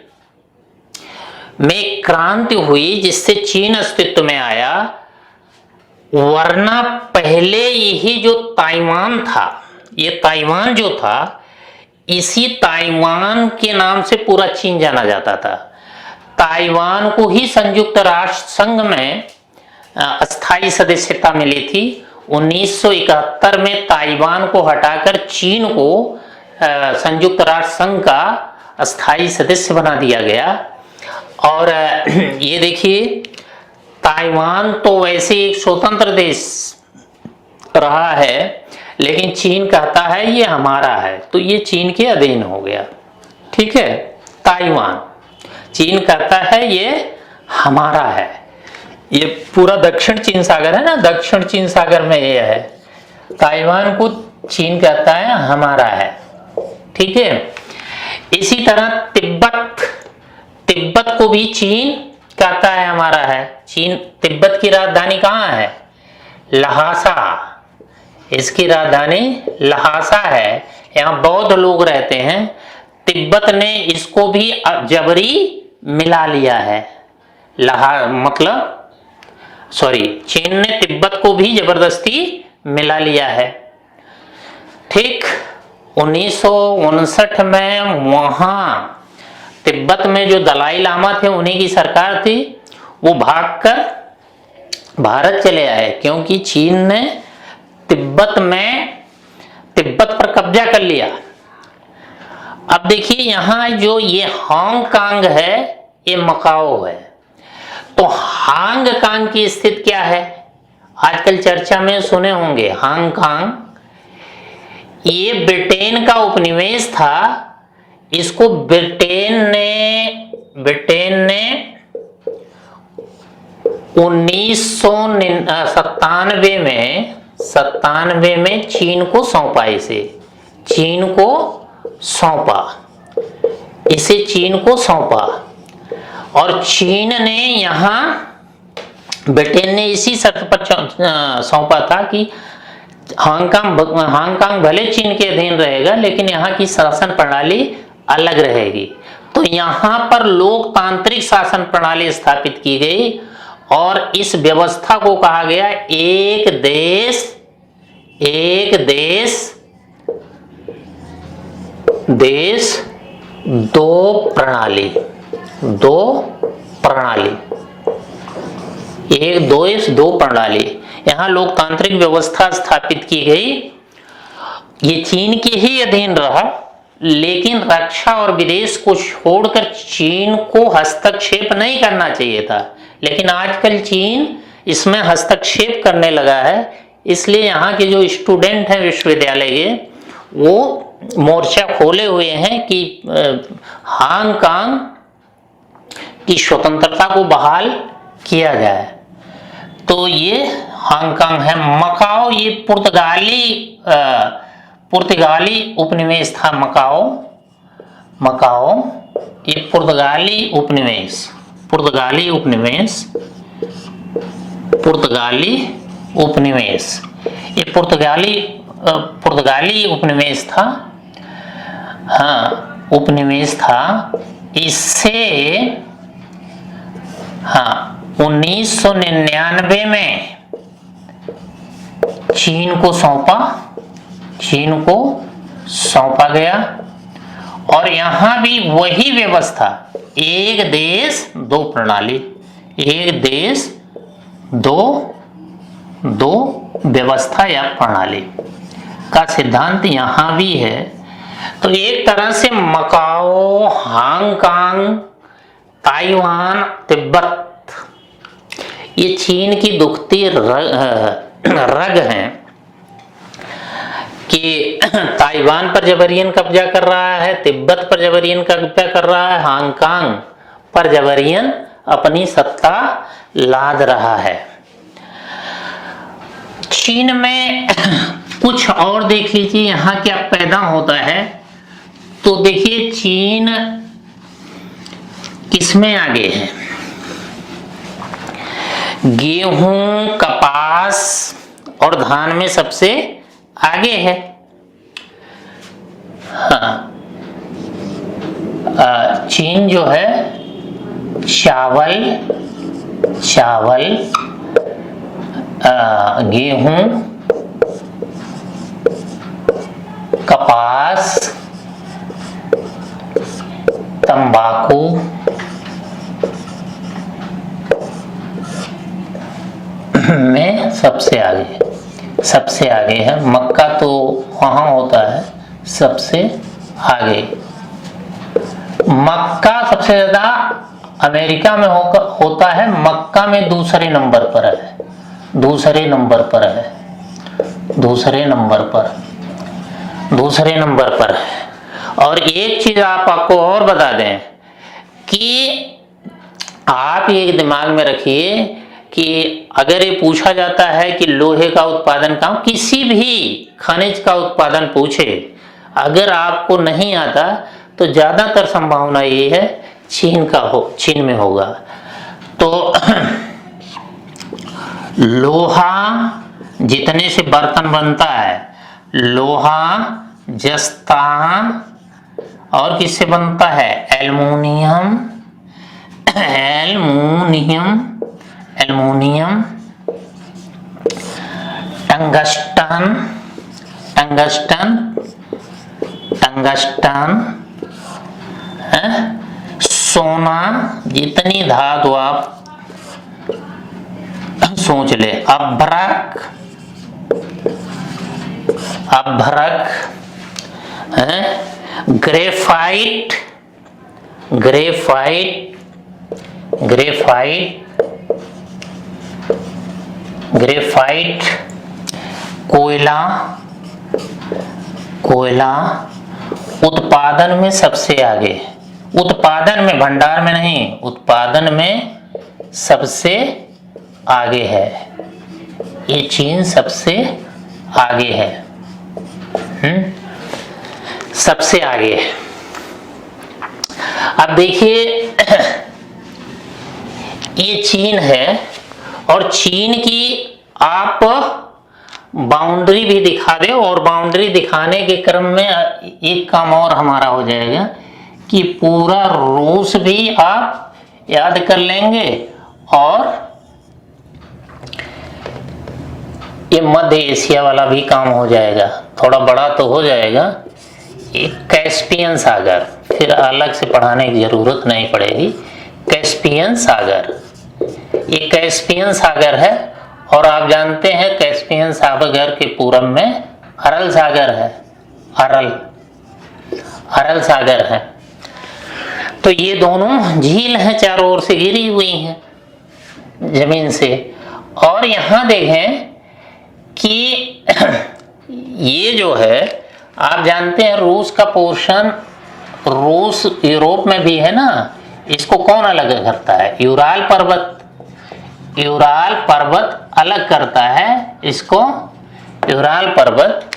में क्रांति हुई, जिससे चीन अस्तित्व में आया, वरना पहले यही जो ताइवान था, ये ताइवान जो था, इसी ताइवान के नाम से पूरा चीन जाना जाता था। ताइवान को ही संयुक्त राष्ट्र संघ में अस्थायी सदस्यता मिली थी। 1971 में ताइवान को हटाकर चीन को संयुक्त राष्ट्र संघ का अस्थायी सदस्य बना दिया गया। और ये देखिए, ताइवान तो वैसे एक स्वतंत्र देश रहा है, लेकिन चीन कहता है ये हमारा है, तो ये चीन के अधीन हो गया। ठीक है। ताइवान, चीन कहता है ये हमारा है। ये पूरा दक्षिण चीन सागर है ना, दक्षिण चीन सागर में ये है। ताइवान को चीन कहता है हमारा है। ठीक है। इसी तरह तिब्बत को भी चीन कहता है हमारा है। चीन, तिब्बत की राजधानी कहाँ है? लहासा, इसकी राजधानी लहासा है। यहाँ बौद्ध लोग रहते हैं। तिब्बत ने इसको भी जबरी मिला लिया है। मतलब सॉरी, चीन ने तिब्बत को भी जबरदस्ती मिला लिया है। ठीक, 1959 में वहां तिब्बत में जो दलाई लामा थे, उन्हीं की सरकार थी, वो भागकर भारत चले आए, क्योंकि चीन ने तिब्बत पर कब्जा कर लिया। अब देखिए यहां जो ये हांगकांग है, ये मकाओ है। तो हांगकांग की स्थिति क्या है? आजकल चर्चा में सुने होंगे हांगकांग, ये ब्रिटेन का उपनिवेश था। इसको ब्रिटेन ने 1997 में चीन को सौंपा, इसे चीन को सौंपा। और चीन ने यहां, ब्रिटेन ने इसी शर्त पर सौंपा था कि हांगकांग भले चीन के अधीन रहेगा, लेकिन यहाँ की शासन प्रणाली अलग रहेगी। तो यहाँ पर लोकतांत्रिक शासन प्रणाली स्थापित की गई और इस व्यवस्था को कहा गया एक देश दो प्रणाली। एक देश दो प्रणाली। यहाँ लोकतांत्रिक व्यवस्था स्थापित की गई। ये चीन के ही अधीन रहा, लेकिन रक्षा और विदेश को छोड़कर चीन को हस्तक्षेप नहीं करना चाहिए था, लेकिन आजकल चीन इसमें हस्तक्षेप करने लगा है। इसलिए यहाँ के जो स्टूडेंट हैं विश्वविद्यालय के, वो मोर्चा खोले हुए हैं कि हांगकांग की स्वतंत्रता को बहाल किया जाए। तो ये हांगकांग है। मकाओ ये पुर्तगाली उपनिवेश था। मकाओ ये पुर्तगाली उपनिवेश, ये पुर्तगाली उपनिवेश था। हाँ, उपनिवेश था। इससे 1999 में चीन को सौंपा गया। और यहां भी वही व्यवस्था, एक देश दो प्रणाली, एक देश दो व्यवस्था या प्रणाली का सिद्धांत यहां भी है। तो एक तरह से मकाओ, हांगकांग, ताइवान, तिब्बत, ये चीन की दुखती रग हैं कि ताइवान पर जबरियन कब्जा कर रहा है, तिब्बत पर जबरियन कब्जा कर रहा है, हांगकांग पर जबरियन अपनी सत्ता लाद रहा है। चीन में कुछ और देख लीजिए यहाँ क्या पैदा होता है। तो देखिए चीन किसमें आगे है? गेहूं, कपास और धान में सबसे आगे है। हाँ, चीन जो है चावल, गेहूं, कपास, तंबाकू, में सबसे आगे है। मक्का तो वहां होता है सबसे आगे। मक्का सबसे ज्यादा अमेरिका में होता है। मक्का में दूसरे नंबर पर है। और एक चीज आपको और बता दें कि आप ये दिमाग में रखिए कि अगर ये पूछा जाता है कि लोहे का उत्पादन कहाँ, किसी भी खनिज का उत्पादन पूछे, अगर आपको नहीं आता तो ज्यादातर संभावना ये है चीन में होगा। तो लोहा जितने से बर्तन बनता है, लोहा, जस्ता और किससे बनता है? एल्युमिनियम, एल्युमिनियम, टंगस्टन, सोना, जितनी धातु आप सोच ले, अभ्रक है, ग्रेफाइट, कोयला उत्पादन में सबसे आगे, उत्पादन में, भंडार में नहीं, उत्पादन में सबसे आगे है, ये चीन सबसे आगे है, सबसे आगे है। अब देखिए ये चीन है और चीन की आप बाउंड्री भी दिखा दे, और बाउंड्री दिखाने के क्रम में एक काम और हमारा हो जाएगा कि पूरा रूस भी आप याद कर लेंगे और ये मध्य एशिया वाला भी काम हो जाएगा, थोड़ा बड़ा तो हो जाएगा। एक कैस्पियन सागर, फिर अलग से पढ़ाने की जरूरत नहीं पड़ेगी। कैस्पियन सागर, ये कैस्पियन सागर है और आप जानते हैं कैस्पियन सागर के पूरब में अरल सागर है, अरल सागर है। तो ये दोनों झील हैं, चारों ओर से घिरी हुई हैं जमीन से। और यहां देखें कि ये जो है आप जानते हैं रूस का पोर्शन, रूस यूरोप में भी है ना, इसको कौन अलग करता है? यूराल पर्वत अलग करता है इसको, यूराल पर्वत।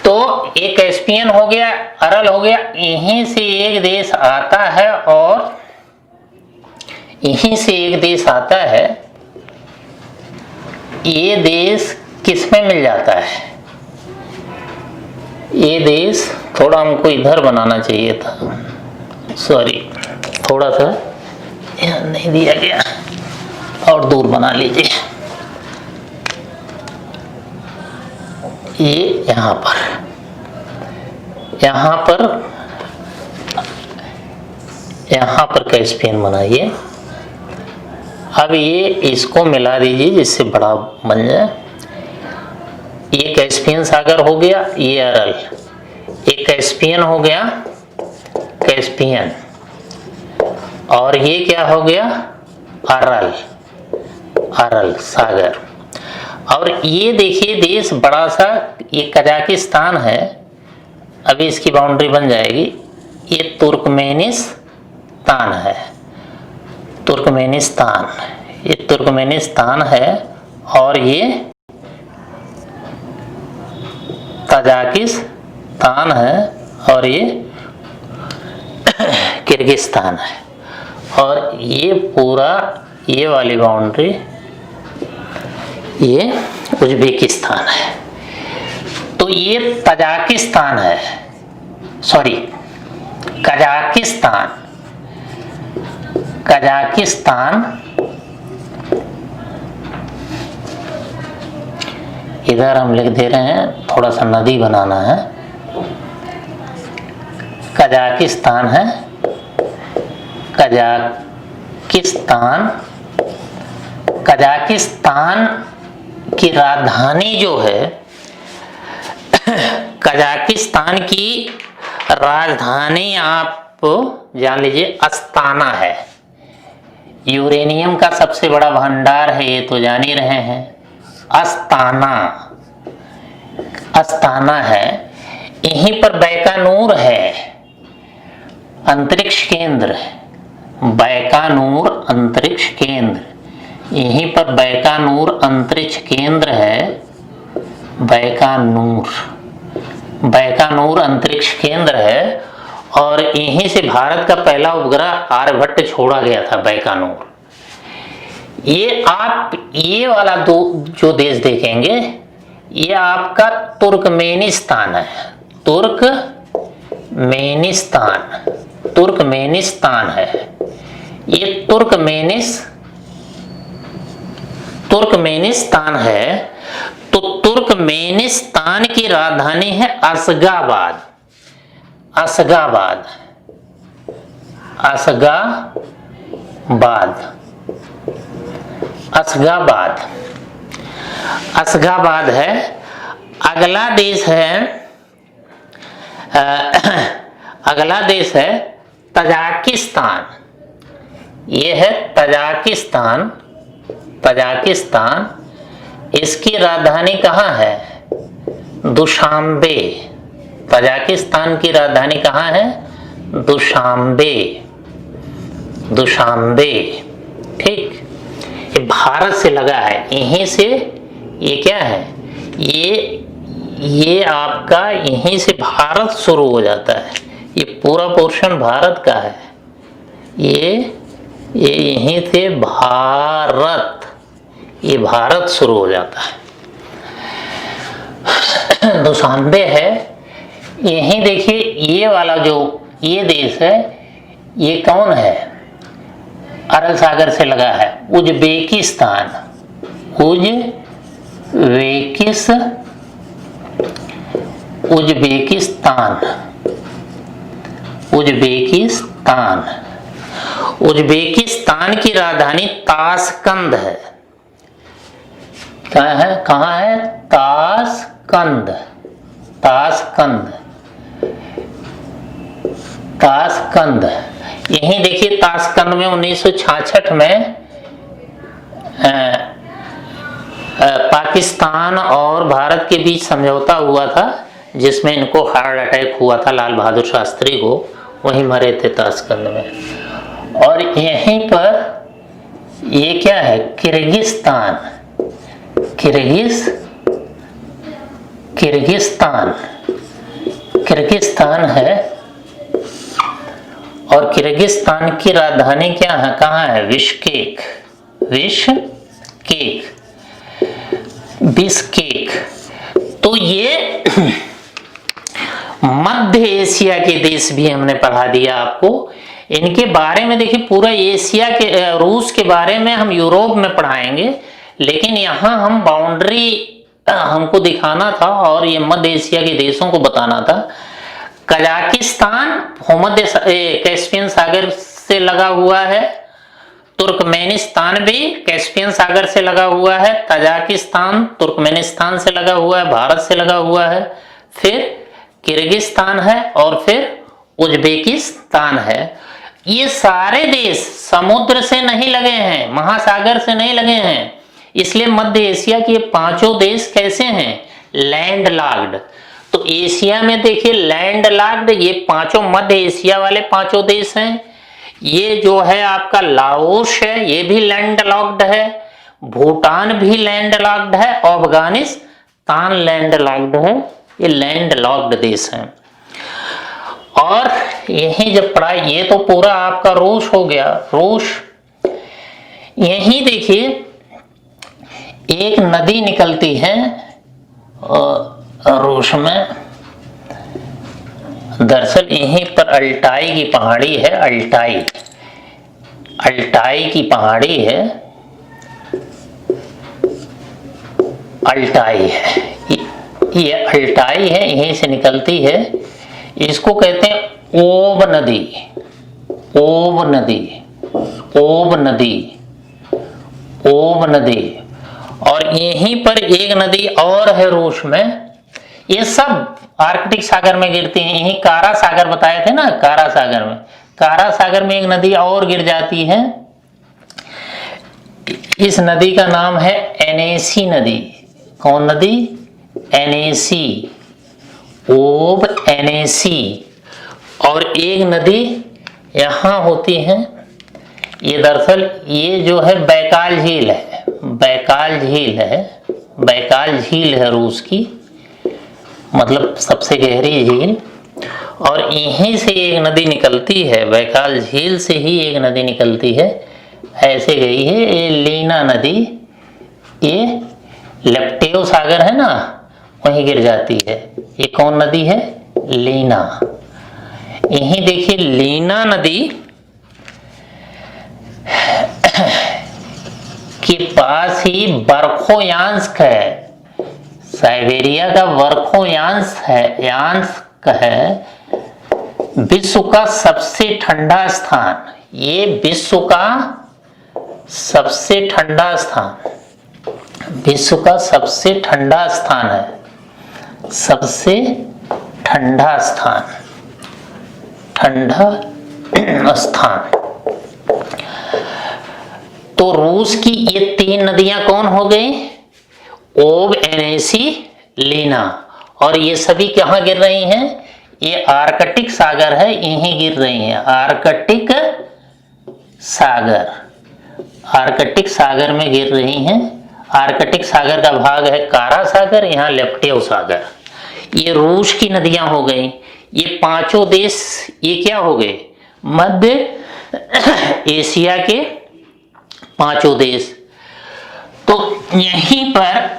तो एक कैस्पियन हो गया, अरल हो गया, यहीं से एक देश आता है और यहीं से एक देश आता है। ये देश किस में मिल जाता है? ये देश थोड़ा हमको इधर बनाना चाहिए था, सॉरी, थोड़ा सा ध्यान नहीं दिया गया, और दूर बना लीजिए। ये यहाँ पर कैस्पियन बनाइए। अब ये इसको मिला दीजिए जिससे बड़ा बन जाए। ये कैस्पियन सागर हो गया, ये अरल, एक कैस्पियन हो गया, कैस्पियन, और ये क्या हो गया? अरल सागर। और ये देखिए देश बड़ा सा, ये कजाकिस्तान है, अभी इसकी बाउंड्री बन जाएगी। ये तुर्कमेनिस्तान है, ये तुर्कमेनिस्तान है, और ये तजाकिस्तान है, और ये किर्गिस्तान है, और ये पूरा ये वाली बाउंड्री ये उज्बेकिस्तान है। तो ये तजाकिस्तान है, सॉरी कजाकिस्तान, इधर हम लिख दे रहे हैं, थोड़ा सा नदी बनाना है। कजाकिस्तान है, कजाकिस्तान की राजधानी जो है, कजाकिस्तान की राजधानी आप जान लीजिए अस्ताना है। यूरेनियम का सबसे बड़ा भंडार है, ये तो जान ही रहे हैं। अस्ताना है। यहीं पर बैकानूर है, अंतरिक्ष केंद्र, बैकानूर अंतरिक्ष केंद्र, यहीं पर बैकानूर अंतरिक्ष केंद्र है। बैकानूर अंतरिक्ष केंद्र है, और यहीं से भारत का पहला उपग्रह आर्यभट्ट छोड़ा गया था, बैकानूर। ये आप ये वाला जो देश देखेंगे, ये आपका तुर्कमेनिस्तान है, तुर्कमेनिस्तान है। ये तुर्कमेनिस्तान है, तो तुर्कमेनिस्तान की राजधानी है Ashgabat. Ashgabat, Ashgabat, Ashgabat, Ashgabat है। अगला देश है अगला देश है तजाकिस्तान। ये है तजाकिस्तान। तजाकिस्तान, इसकी राजधानी कहाँ है? दुशांबे। तजाकिस्तान की राजधानी कहाँ है? दुशांबे। दुशांबे, ठीक। ये भारत से लगा है, यहीं से ये क्या है, ये आपका यहीं से भारत शुरू हो जाता है। ये पूरा पोर्शन भारत का है। ये यहीं से ये भारत शुरू हो जाता है। दुशांबे है। यहीं देखिए, ये वाला जो ये देश है, ये कौन है? अरल सागर से लगा है, उज्बेकिस्तान। उज्बेकिस्तान। उज्बेकिस्तान की राजधानी ताशकंद है। कहाँ है? ताशकंद। ताशकंद। यहीं देखिए, ताशकंद में 1966 में पाकिस्तान और भारत के बीच समझौता हुआ था, जिसमें इनको हार्ट अटैक हुआ था, लाल बहादुर शास्त्री को। वहीं मरे थे ताशकंद में। और यहीं पर ये क्या है? किर्गिस्तान। किर्गिस्तान है। और किर्गिस्तान की राजधानी क्या है? कहाँ है? बिश्केक। तो ये मध्य एशिया के देश भी हमने पढ़ा दिया आपको। इनके बारे में देखिए, पूरा एशिया के, रूस के बारे में हम यूरोप में पढ़ाएंगे, लेकिन यहाँ हम बाउंड्री हमको दिखाना था और ये मध्य एशिया के देशों को बताना था। कजाकिस्तान भूमध्य कैस्पियन सागर से लगा हुआ है। तुर्कमेनिस्तान भी कैस्पियन सागर से लगा हुआ है। तजाकिस्तान तुर्कमेनिस्तान से लगा हुआ है, भारत से लगा हुआ है। फिर किर्गिस्तान है और फिर उज्बेकिस्तान है। ये सारे देश समुद्र से नहीं लगे हैं, महासागर से नहीं लगे हैं, इसलिए मध्य एशिया के पांचों देश कैसे हैं? लैंडलॉक्ड। तो एशिया में देखिए लैंडलॉक्ड, ये पांचों मध्य एशिया वाले पांचों देश हैं। ये जो है आपका लाओस है, ये भी लैंडलॉक्ड है। भूटान भी लैंडलॉक्ड है। अफगानिस्तान लैंडलॉक्ड है। ये लैंडलॉक्ड देश हैं। और यही जब पढ़ा, ये तो पूरा आपका रूस हो गया। रूस, यही देखिए एक नदी निकलती है रूस में। दरअसल यहीं पर अल्टाई की पहाड़ी है। अल्टाई की पहाड़ी है। अल्टाई है, ये अल्टाई है, यहीं से निकलती है। इसको कहते हैं ओब नदी। ओब नदी। और यहीं पर एक नदी और है रूस में। ये सब आर्कटिक सागर में गिरती हैं। यहीं कारा सागर बताए थे ना, कारा सागर में एक नदी और गिर जाती है। इस नदी का नाम है एनेसी नदी। कौन नदी? एनेसी। ओब एनेसी। और एक नदी यहाँ होती है, ये दरअसल ये जो है बैकाल झील है। बैकाल झील है रूस की, मतलब सबसे गहरी झील। और यहीं से एक नदी निकलती है, बैकाल झील से ही एक नदी निकलती है, ऐसे गई है। ये लीना नदी, ये लेप्टेव सागर है ना, वहीं गिर जाती है। ये कौन नदी है? लीना। यहीं देखिए लीना नदी के पास ही बर्फोयांश है, साइबेरिया का बर्फोयांश है विश्व का सबसे ठंडा स्थान। ये विश्व का सबसे ठंडा स्थान, विश्व का सबसे ठंडा स्थान है, सबसे ठंडा स्थान, ठंडा स्थान। तो रूस की ये 3 नदियां कौन हो गई? ओब, एनेसी, लीना। और ये सभी कहाँ गिर रही हैं? ये आर्कटिक सागर है, यहीं गिर रही हैं। आर्कटिक सागर, आर्कटिक सागर में गिर रही हैं। आर्कटिक सागर का भाग है कारा सागर, यहाँ लेप्टेव सागर। ये रूस की नदियां हो गई। ये 5 देश ये क्या हो गए? मध्य एशिया के 5 देश। तो यहीं पर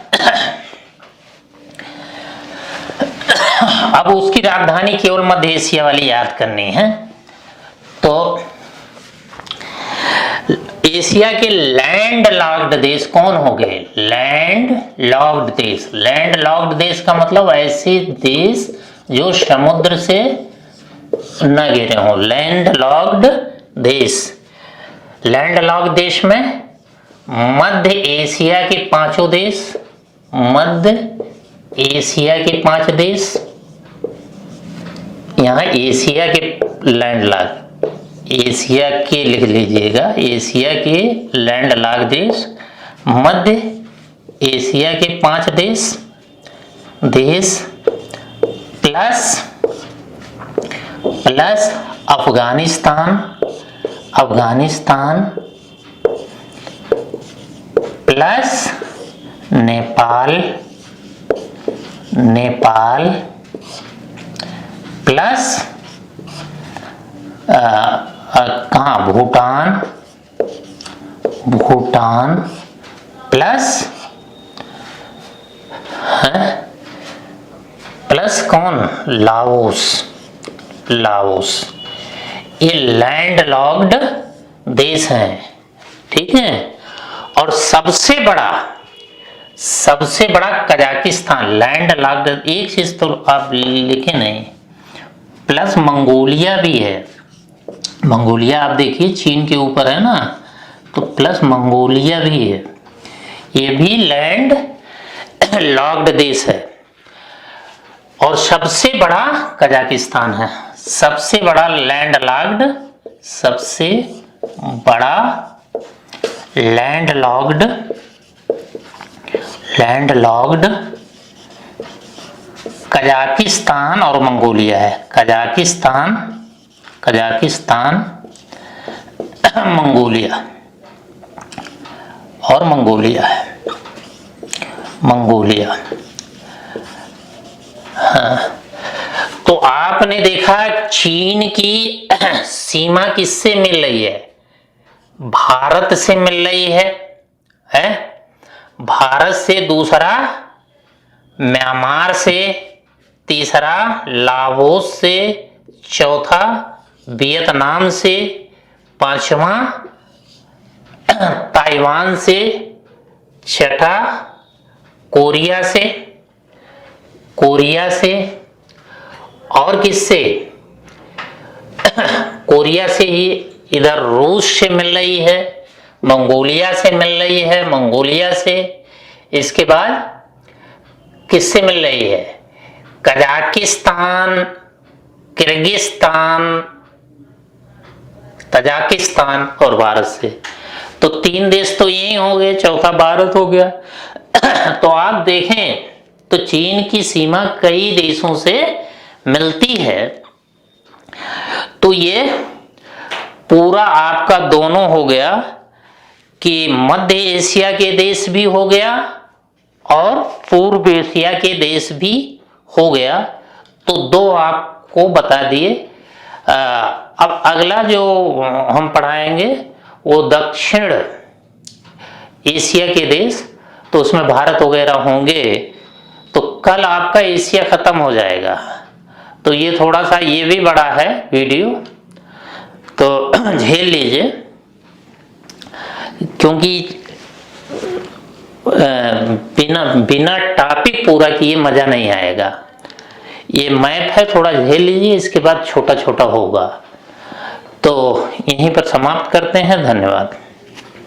अब उसकी राजधानी केवल मध्य एशिया वाली याद करनी है। तो एशिया के लैंड लॉक्ड देश कौन हो गए? लैंड लॉक्ड देश। लैंड लॉक्ड देश का मतलब ऐसे देश जो समुद्र से न घिरे हो, लैंड लॉक्ड देश। लैंड लॉक्ड देश में मध्य एशिया के 5 देश, मध्य एशिया के 5 देश, यहाँ एशिया के लैंड लॉक, एशिया के लिख लीजिएगा, एशिया के लैंड लॉक देश, मध्य एशिया के 5 देश plus Afghanistan plus Nepal plus कहाँ? भूटान प्लस कौन? लाओस। ये लैंड लॉक्ड देश हैं, ठीक है। और सबसे बड़ा कजाकिस्तान, लैंड लॉक्ड। एक चीज तो आप लिखे नहीं, प्लस मंगोलिया भी है। मंगोलिया आप देखिए चीन के ऊपर है ना, तो प्लस मंगोलिया भी है, ये भी लैंड लॉक्ड देश है। और सबसे बड़ा कजाकिस्तान है, सबसे बड़ा लैंड लॉक्ड, सबसे बड़ा लैंड लॉक्ड कजाकिस्तान और मंगोलिया है। कजाकिस्तान मंगोलिया और मंगोलिया है, मंगोलिया। हाँ, तो आपने देखा चीन की सीमा किससे मिल रही है? भारत से मिल रही है? भारत से, दूसरा म्यांमार से, तीसरा लाओस से, चौथा वियतनाम से, पांचवा ताइवान से, छठा कोरिया से, और किससे? कोरिया से ही इधर रूस से मिल रही है, मंगोलिया से मिल रही है, मंगोलिया से। इसके बाद किससे मिल रही है? कजाकिस्तान, किर्गिस्तान, तजाकिस्तान और भारत से। तो 3 देश तो यही हो गए, चौथा भारत हो गया। तो आप देखें तो चीन की सीमा कई देशों से मिलती है। तो ये पूरा आपका दोनों हो गया कि मध्य एशिया के देश भी हो गया और पूर्व एशिया के देश भी हो गया। तो 2 आपको बता दिए। अब अगला जो हम पढ़ाएंगे वो दक्षिण एशिया के देश, तो उसमें भारत वगैरह होंगे। तो कल आपका एशिया खत्म हो जाएगा। तो ये थोड़ा सा ये भी बड़ा है वीडियो, तो झेल लीजिए, क्योंकि बिना बिना टॉपिक पूरा किए मजा नहीं आएगा। ये मैप है, थोड़ा झेल लीजिए, इसके बाद छोटा छोटा होगा। तो यहीं पर समाप्त करते हैं। धन्यवाद।